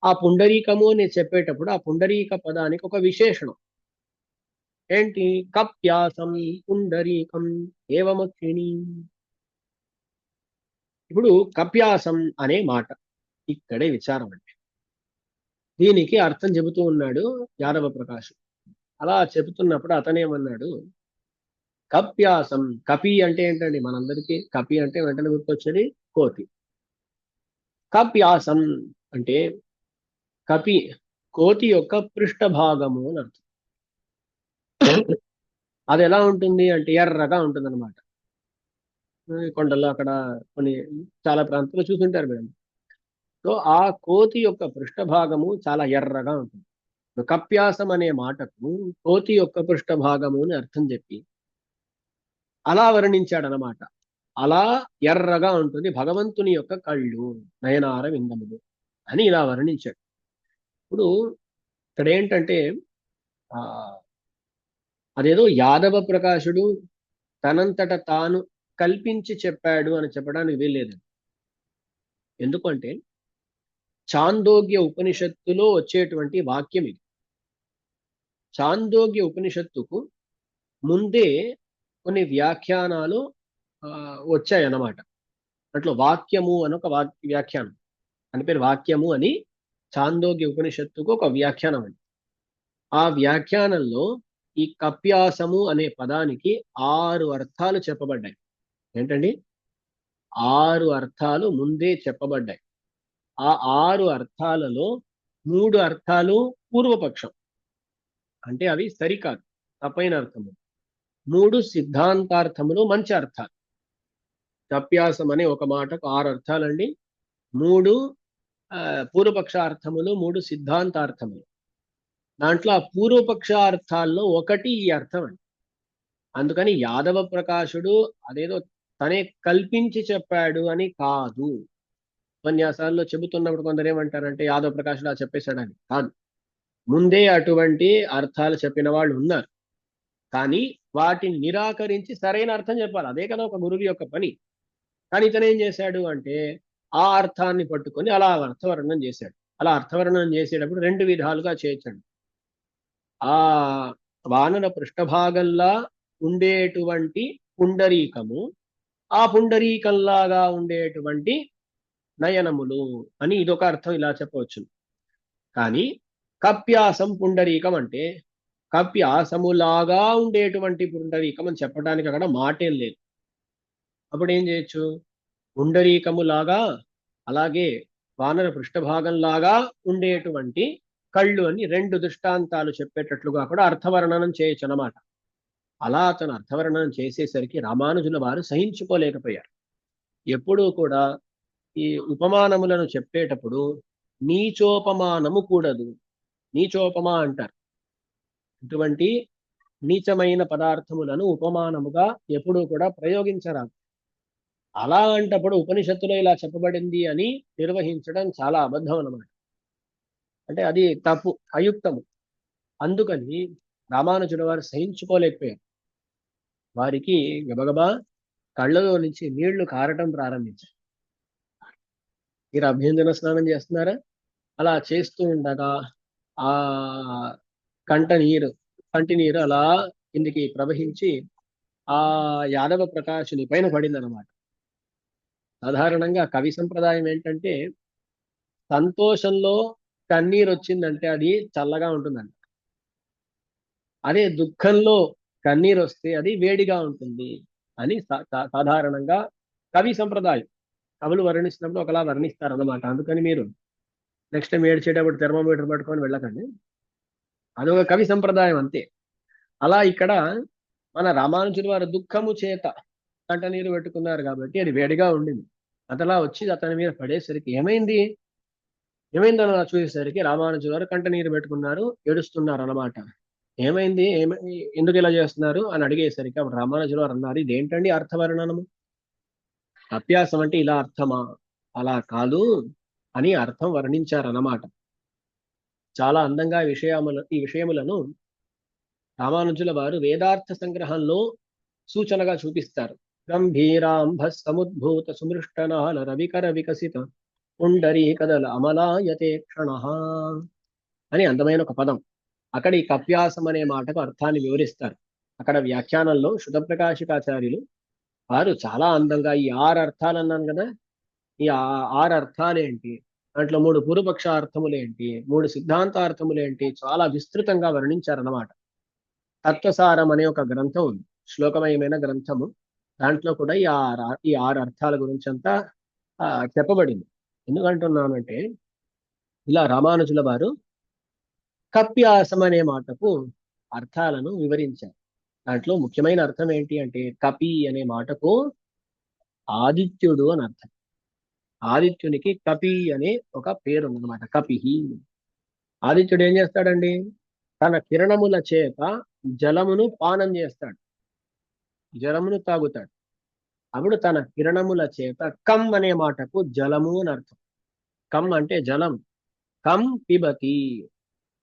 ఆ పుండరీకము అని చెప్పేటప్పుడు ఆ పుండరీక పదానికి ఒక విశేషణం ఏంటి? కప్యాసం పుండరీకం ఏవమక్షిణీ. ఇప్పుడు కప్యాసం అనే మాట ఇక్కడే విచారం అండి. దీనికి అర్థం చెబుతూ ఉన్నాడు యాదవ ప్రకాష్. అలా చెబుతున్నప్పుడు అతనేమన్నాడు, కప్యాసం. కపి అంటే ఏంటండి? మనందరికీ కపి అంటే వెంటనే గుర్తొచ్చేది కోతి. కప్యాసం అంటే కపి, కోతి యొక్క పృష్ఠభాగము అని అర్థం. అది ఎలా ఉంటుంది అంటే ఎర్రగా ఉంటుంది అనమాట. కొండల్లో అక్కడ కొన్ని చాలా ప్రాంతాల్లో చూసుంటారు మీరు. సో ఆ కోతి యొక్క పృష్ఠభాగము చాలా ఎర్రగా ఉంటుంది. కప్యాసం అనే మాటకు కోతి యొక్క పృష్ఠభాగము అని అర్థం చెప్పి అలా వర్ణించాడనమాట. అలా ఎర్రగా ఉంటుంది భగవంతుని యొక్క కళ్ళు, నయనార విందములు అని ఇలా వర్ణించాడు. ఇప్పుడు ఇక్కడ ఏంటంటే ఆ అదేదో యాదవ ప్రకాశుడు తనంతట తాను కల్పించి చెప్పాడు అని చెప్పడానికి వీల్లేదు. ఎందుకంటే చాందోగ్య ఉపనిషత్తులో వచ్చేటువంటి వాక్యం ఇది. చాందోగ్య ఉపనిషత్తుకు ముందే కొన్ని వ్యాఖ్యానాలు వచ్చాయన్నమాట. అట్లా వాక్యము అని ఒక వ్యాఖ్యానం, అని పేరు వాక్యము అని చాందోగ్య ఉపనిషత్తుకు ఒక వ్యాఖ్యానం అండి. ఆ వ్యాఖ్యానంలో ఈ కప్యాసము అనే పదానికి 6 అర్థాలు చెప్పబడ్డాయి. ఏంటండి? 6 అర్థాలు ముందే చెప్పబడ్డాయి. ఆ 6 అర్థాలలో 3 అర్థాలు పూర్వపక్షం, అంటే అవి సరికాదు, తప్పైన అర్థము. 3 సిద్ధాంతార్థములు, మంచి అర్థాలు. కప్యాసం అనే ఒక మాటకు 6 అర్థాలండి. 3 పూర్వపక్షార్థములు, 3 సిద్ధాంతార్థములు. దాంట్లో ఆ పూర్వపక్షార్థాల్లో ఒకటి ఈ అర్థం అండి. అందుకని యాదవ ప్రకాశుడు అదేదో తనే కల్పించి చెప్పాడు అని కాదు. ఉపన్యాసాల్లో చెబుతున్నప్పుడు కొందరు ఏమంటారంటే యాదవ ప్రకాశుడు ఆ చెప్పేశాడని. కాదు, ముందే అటువంటి అర్థాలు చెప్పిన వాళ్ళు ఉన్నారు. కానీ వాటిని నిరాకరించి సరైన అర్థం చెప్పాలి. అదే కదా ఒక గురువు యొక్క పని. కానీ ఇతను ఏం చేశాడు అంటే ఆ అర్థాన్ని పట్టుకొని అలా అర్థవర్ణనం చేశాడు. అలా అర్థవర్ణనం చేసేటప్పుడు 2 విధాలుగా చేయొచ్చండి. ఆ వానర పృష్ఠభాగంలా ఉండేటువంటి పుండరీకము, ఆ పుండరీకంలాగా ఉండేటువంటి నయనములు అని ఇదొక అర్థం, ఇలా చెప్పవచ్చు. కానీ కప్యాసం పుండరీకం అంటే కప్యాసములాగా ఉండేటువంటి పుండరీకం అని చెప్పడానికి అక్కడ మాటేం లేదు. అప్పుడు ఏం చేయొచ్చు? పుండరీకములాగా, అలాగే వానర పృష్ఠభాగంలాగా ఉండేటువంటి కళ్ళు అని 2 దృష్టాంతాలు చెప్పేటట్లుగా కూడా అర్థవర్ణనం చేయొచ్చు అన్నమాట. అలా అతను అర్థవర్ణనం చేసేసరికి రామానుజుల వారు సహించుకోలేకపోయారు. ఎప్పుడూ కూడా ఈ ఉపమానములను చెప్పేటప్పుడు నీచోపమానము కూడదు. నీచోపమా అంటారు. ఇటువంటి నీచమైన పదార్థములను ఉపమానముగా ఎప్పుడూ కూడా ప్రయోగించరాదు. అలా అంటప్పుడు ఉపనిషత్తులో ఇలా చెప్పబడింది అని నిర్వహించడం చాలా అబద్ధం అన్నమాట. అంటే అది తప్పు, అయుక్తము. అందుకని రామానుజుల వారు సహించుకోలేకపోయారు. వారికి గబగబా కళ్ళలో నుంచి నీళ్లు కారటం ప్రారంభించారు. మీరు అభ్యంజన స్నానం చేస్తున్నారా? అలా చేస్తూ ఉండగా ఆ కంటి నీరు అలా కిందికి ప్రవహించి ఆ యాదవ ప్రకాశుని పైన పడిందనమాట. సాధారణంగా కవి సంప్రదాయం ఏంటంటే సంతోషంలో కన్నీరు వచ్చిందంటే అది చల్లగా ఉంటుందంట. అదే దుఃఖంలో కన్నీరు వస్తే అది వేడిగా ఉంటుంది అని సాధారణంగా కవి సంప్రదాయం. కవులు వర్ణిస్తున్నప్పుడు ఒకలా వర్ణిస్తారన్నమాట. అందుకని మీరు నెక్స్ట్ టైం ఏడ్చేటప్పుడు థెర్మోమీటర్ పట్టుకొని వెళ్ళకండి. అదొక కవి సంప్రదాయం అంతే. అలా ఇక్కడ మన రామానుజుల వారు దుఃఖము చేత కంట నీరు పెట్టుకున్నారు కాబట్టి అది వేడిగా ఉండింది. అతలా వచ్చి అతని మీద పడేసరికి ఏమైందని అలా చూసేసరికి రామానుజుల వారు కంట నీరు పెట్టుకున్నారు, ఏడుస్తున్నారు అన్నమాట. ఏమైంది, ఎందుకు ఇలా చేస్తున్నారు అని అడిగేసరికి అప్పుడు రామానుజుల వారు అన్నారు, ఇదేంటండి అర్థవర్ణనము? అభ్యాసం అంటే ఇలా అర్థమా? అలా కాదు అని అర్థం వర్ణించారన్నమాట. చాలా అందంగా ఈ విషయములను రామానుజుల వారు వేదార్థ సంగ్రహంలో సూచనగా చూపిస్తారు. గంభీరాంభ సముద్భూత సుమృష్టనాల రవికర వికసిత పుండరీకదల అమలాయతే క్షణ అని అందమైన ఒక పదం. అక్కడ ఈ కప్యాసం అనే మాటకు అర్థాన్ని వివరిస్తారు. అక్కడ వ్యాఖ్యానంలో శుద్ధప్రకాశికాచార్యులు వారు చాలా అందంగా ఈ 6 అర్థాలు అన్నాను కదా, ఈ 6 అర్థాలేంటి, దాంట్లో 3 పూర్వపక్ష అర్థములేంటి, 3 సిద్ధాంతార్థములేంటి, చాలా విస్తృతంగా వర్ణించారన్నమాట. తత్వసారం అనే ఒక గ్రంథం ఉంది, శ్లోకమయమైన గ్రంథము. దాంట్లో కూడా ఈ 6 అర్థాల గురించి అంతా చెప్పబడింది. ఎందుకంటున్నానంటే, ఇలా రామానుజుల వారు కప్యాసం అనే మాటకు అర్థాలను వివరించారు. దాంట్లో ముఖ్యమైన అర్థం ఏంటి అంటే, కపి అనే మాటకు ఆదిత్యుడు అని అర్థం. ఆదిత్యునికి కపి అనే ఒక పేరు ఉందన్నమాట, కపిహి. ఆదిత్యుడు ఏం చేస్తాడండి? తన కిరణముల చేత జలమును పానం చేస్తాడు, జలమును తాగుతాడు. అప్పుడు తన కిరణముల చేత కమ్ అనే మాటకు జలము అని అర్థం. కమ్ అంటే జలం. కం పిబతి,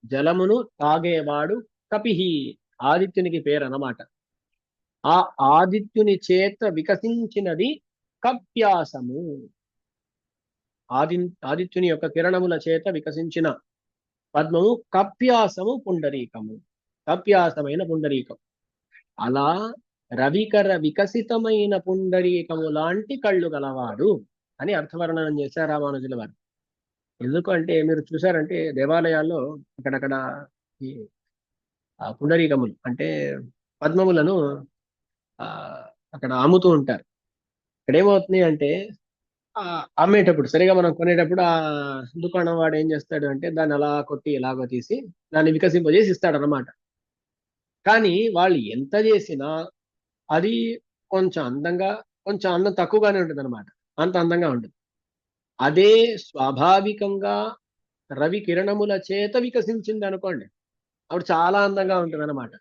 జలమును తాగేవాడు కపిహి, ఆదిత్యునికి పేరు అన్నమాట. ఆ ఆదిత్యుని చేత వికసించినది కప్యాసము. ఆది ఆదిత్యుని యొక్క కిరణముల చేత వికసించిన పద్మము కప్యాసము, పుండరీకము, కప్యాసమైన పుండరీకం. అలా రవికర వికసితమైన పుండరీకము లాంటి కళ్ళు గలవాడు అని అర్థవర్ణనం చేశారు రామానుజుల వారు. ఎందుకంటే మీరు చూసారంటే దేవాలయాల్లో అక్కడక్కడ ఈ పుండరీకములు అంటే పద్మములను ఆ అక్కడ అమ్ముతూ ఉంటారు. ఇక్కడ ఏమవుతుంది అంటే, ఆ అమ్మేటప్పుడు సరిగా మనం కొనేటప్పుడు ఆ దుకాణం వాడు ఏం చేస్తాడు అంటే, దాన్ని అలా కొట్టి ఇలాగో తీసి దాన్ని వికసింపజేసి ఇస్తాడు అన్నమాట. కానీ వాళ్ళు ఎంత చేసినా అది కొంచెం అందంగా, కొంచెం అందం తక్కువగానే ఉంటుంది అనమాట. అంత అందంగా ఉంటుంది. అదే స్వాభావికంగా రవి కిరణముల చేత వికసించింది అనుకోండి, అప్పుడు చాలా అందంగా ఉంటుంది అనమాట.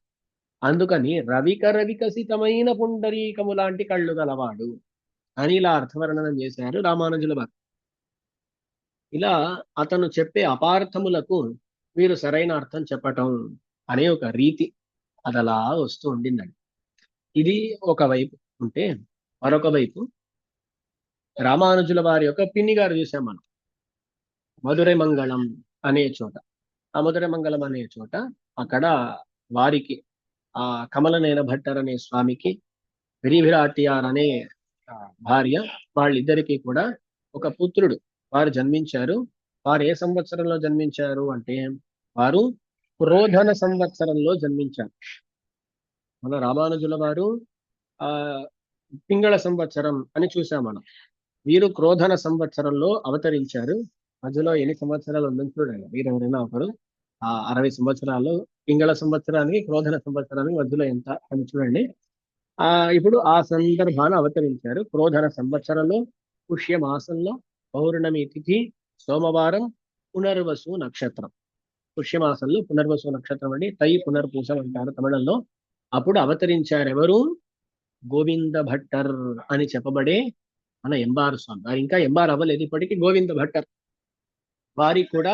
అందుకని రవికర వికసితమైన పుండరీకము లాంటి కళ్ళు గలవాడు అని ఇలా అర్థవర్ణనం చేశారు రామానుజుల వారు. ఇలా అతను చెప్పే అపార్థములకు మీరు సరైన అర్థం చెప్పటం అనే ఒక రీతి అదలా వస్తూ ఉండిందండి. ఇది ఒక వైపు ఉంటే, మరొక వైపు రామానుజుల వారి యొక్క పిన్ని గారు చూసాం మనం, మధురై మంగళం అనే చోట. ఆ మధురై మంగళం అనే చోట అక్కడ వారికి ఆ కమలనేన భట్టర్ అనే స్వామికి విరివిరాటియార్ అనే ఆ, భార్య, వాళ్ళిద్దరికీ కూడా ఒక పుత్రుడు వారు జన్మించారు. వారు ఏ సంవత్సరంలో జన్మించారు అంటే, వారు క్రోధన సంవత్సరంలో జన్మించారు. మన రామానుజుల వారు ఆ పింగళ సంవత్సరం అని చూసాం మనం. వీరు క్రోధన సంవత్సరంలో అవతరించారు. మధ్యలో ఎన్ని సంవత్సరాలు ఉందని చూడండి మీరు ఎవరైనా ఒకరు. 60 సంవత్సరాలు పింగళ సంవత్సరానికి క్రోధన సంవత్సరానికి మధ్యలో ఎంత అని చూడండి. ఆ ఇప్పుడు ఆ సందర్భాన అవతరించారు. క్రోధన సంవత్సరంలో పుష్య మాసంలో పౌర్ణమి తిథి సోమవారం, పునర్వసు నక్షత్రం. పుష్యమాసంలో పునర్వసు నక్షత్రం అండి, తై పునర్పూసం అంటారు తమిళంలో. అప్పుడు అవతరించారు ఎవరు? గోవింద భట్టర్ అని చెప్పబడే మన ఎంబారు స్వామి. వారు ఇంకా ఎంబారు అవ్వలేదు ఇప్పటికీ, గోవింద భట్టర్. వారికి కూడా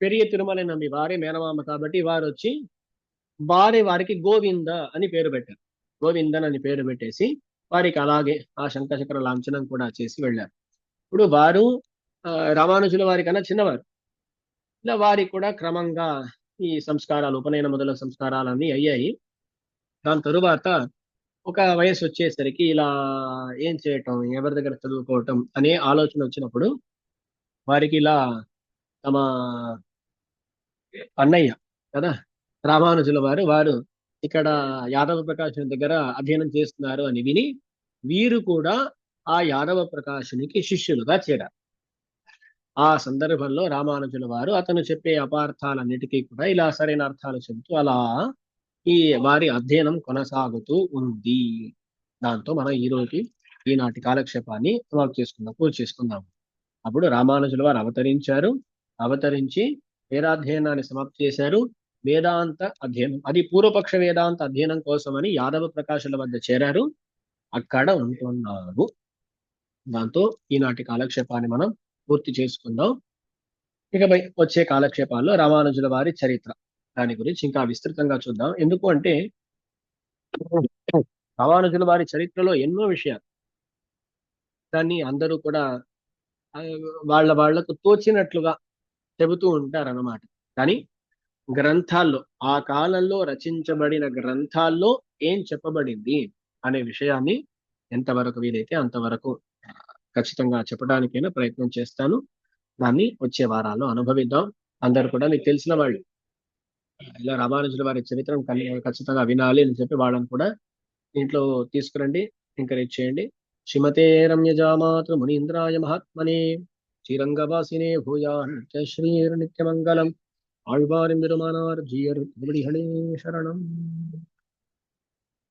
పెరియ తిరుమల నమ్మి వారే మేనమామ కాబట్టి వారు వచ్చి వారికి గోవింద అని పేరు పెట్టారు. గోవిందన్ అని పేరు పెట్టేసి వారికి అలాగే ఆ శంఖచక్ర లాంఛనం కూడా చేసి వెళ్ళారు. ఇప్పుడు వారు రామానుజుల వారి కన్నా చిన్నవారు. ఇలా వారికి కూడా క్రమంగా ఈ సంస్కారాలు, ఉపనయన మొదలైన సంస్కారాలన్నీ అయ్యాయి. దాని తరువాత ఒక వయసు వచ్చేసరికి ఇలా ఏం చేయటం, ఎవరి దగ్గర చదువుకోవటం అనే ఆలోచన వచ్చినప్పుడు వారికి ఇలా తమ అన్నయ్య కదా రామానుజుల వారు ఇక్కడ యాదవ ప్రకాశుని దగ్గర అధ్యయనం చేస్తున్నారు అని విని వీరు కూడా ఆ యాదవ ప్రకాశునికి శిష్యులుగా చేరారు. ఆ సందర్భంలో రామానుజుల వారు అతను చెప్పే అపార్థాలన్నిటికీ కూడా ఇలా సరైన అర్థాలు చెబుతూ అలా ఈ వారి అధ్యయనం కొనసాగుతూ ఉంది. దాంతో మనం ఈనాటి కాలక్షేపాన్ని పూర్తి చేసుకుందాం. అప్పుడు రామానుజుల వారు అవతరించారు. అవతరించి వేదాధ్యయనాన్ని సమాప్తి చేశారు. వేదాంత అధ్యయనం, అది పూర్వపక్ష వేదాంత అధ్యయనం కోసమని యాదవ ప్రకాశుల వద్ద చేరారు. అక్కడ ఉంటున్నారు. దాంతో ఈనాటి కాలక్షేపాన్ని మనం పూర్తి చేసుకుందాం. ఇకపై వచ్చే కాలక్షేపాల్లో రామానుజుల వారి చరిత్ర, దాని గురించి ఇంకా విస్తృతంగా చూద్దాం. ఎందుకు అంటే రామానుజుల వారి చరిత్రలో ఎన్నో విషయాలు దాన్ని అందరూ కూడా ఆ, వాళ్లకు తోచినట్లుగా చెబుతూ ఉంటారన్నమాట. కానీ గ్రంథాల్లో, ఆ కాలంలో రచించబడిన గ్రంథాల్లో ఏం చెప్పబడింది అనే విషయాన్ని ఎంతవరకు వీలైతే అంతవరకు ఖచ్చితంగా చెప్పడానికైనా ప్రయత్నం చేస్తాను. దాన్ని వచ్చే వారాల్లో అనుభవిద్దాం. అందరు కూడా మీకు తెలిసిన వాళ్ళు ఇలా రామానుజుల వారి చరిత్రను ఖచ్చితంగా వినాలి అని చెప్పి వాళ్ళని కూడా ఇంట్లో తీసుకురండి, ఎంకరేజ్ చేయండి. శ్రీమతే రమ్యజామాతృ మునీంద్రాయ మహాత్మనే శ్రీరంగవాసినే భూయాన్ శ్రీర్ నిత్యమంగళం ఆళ్వారి మిరుమానార్ జీయర్ శరణం.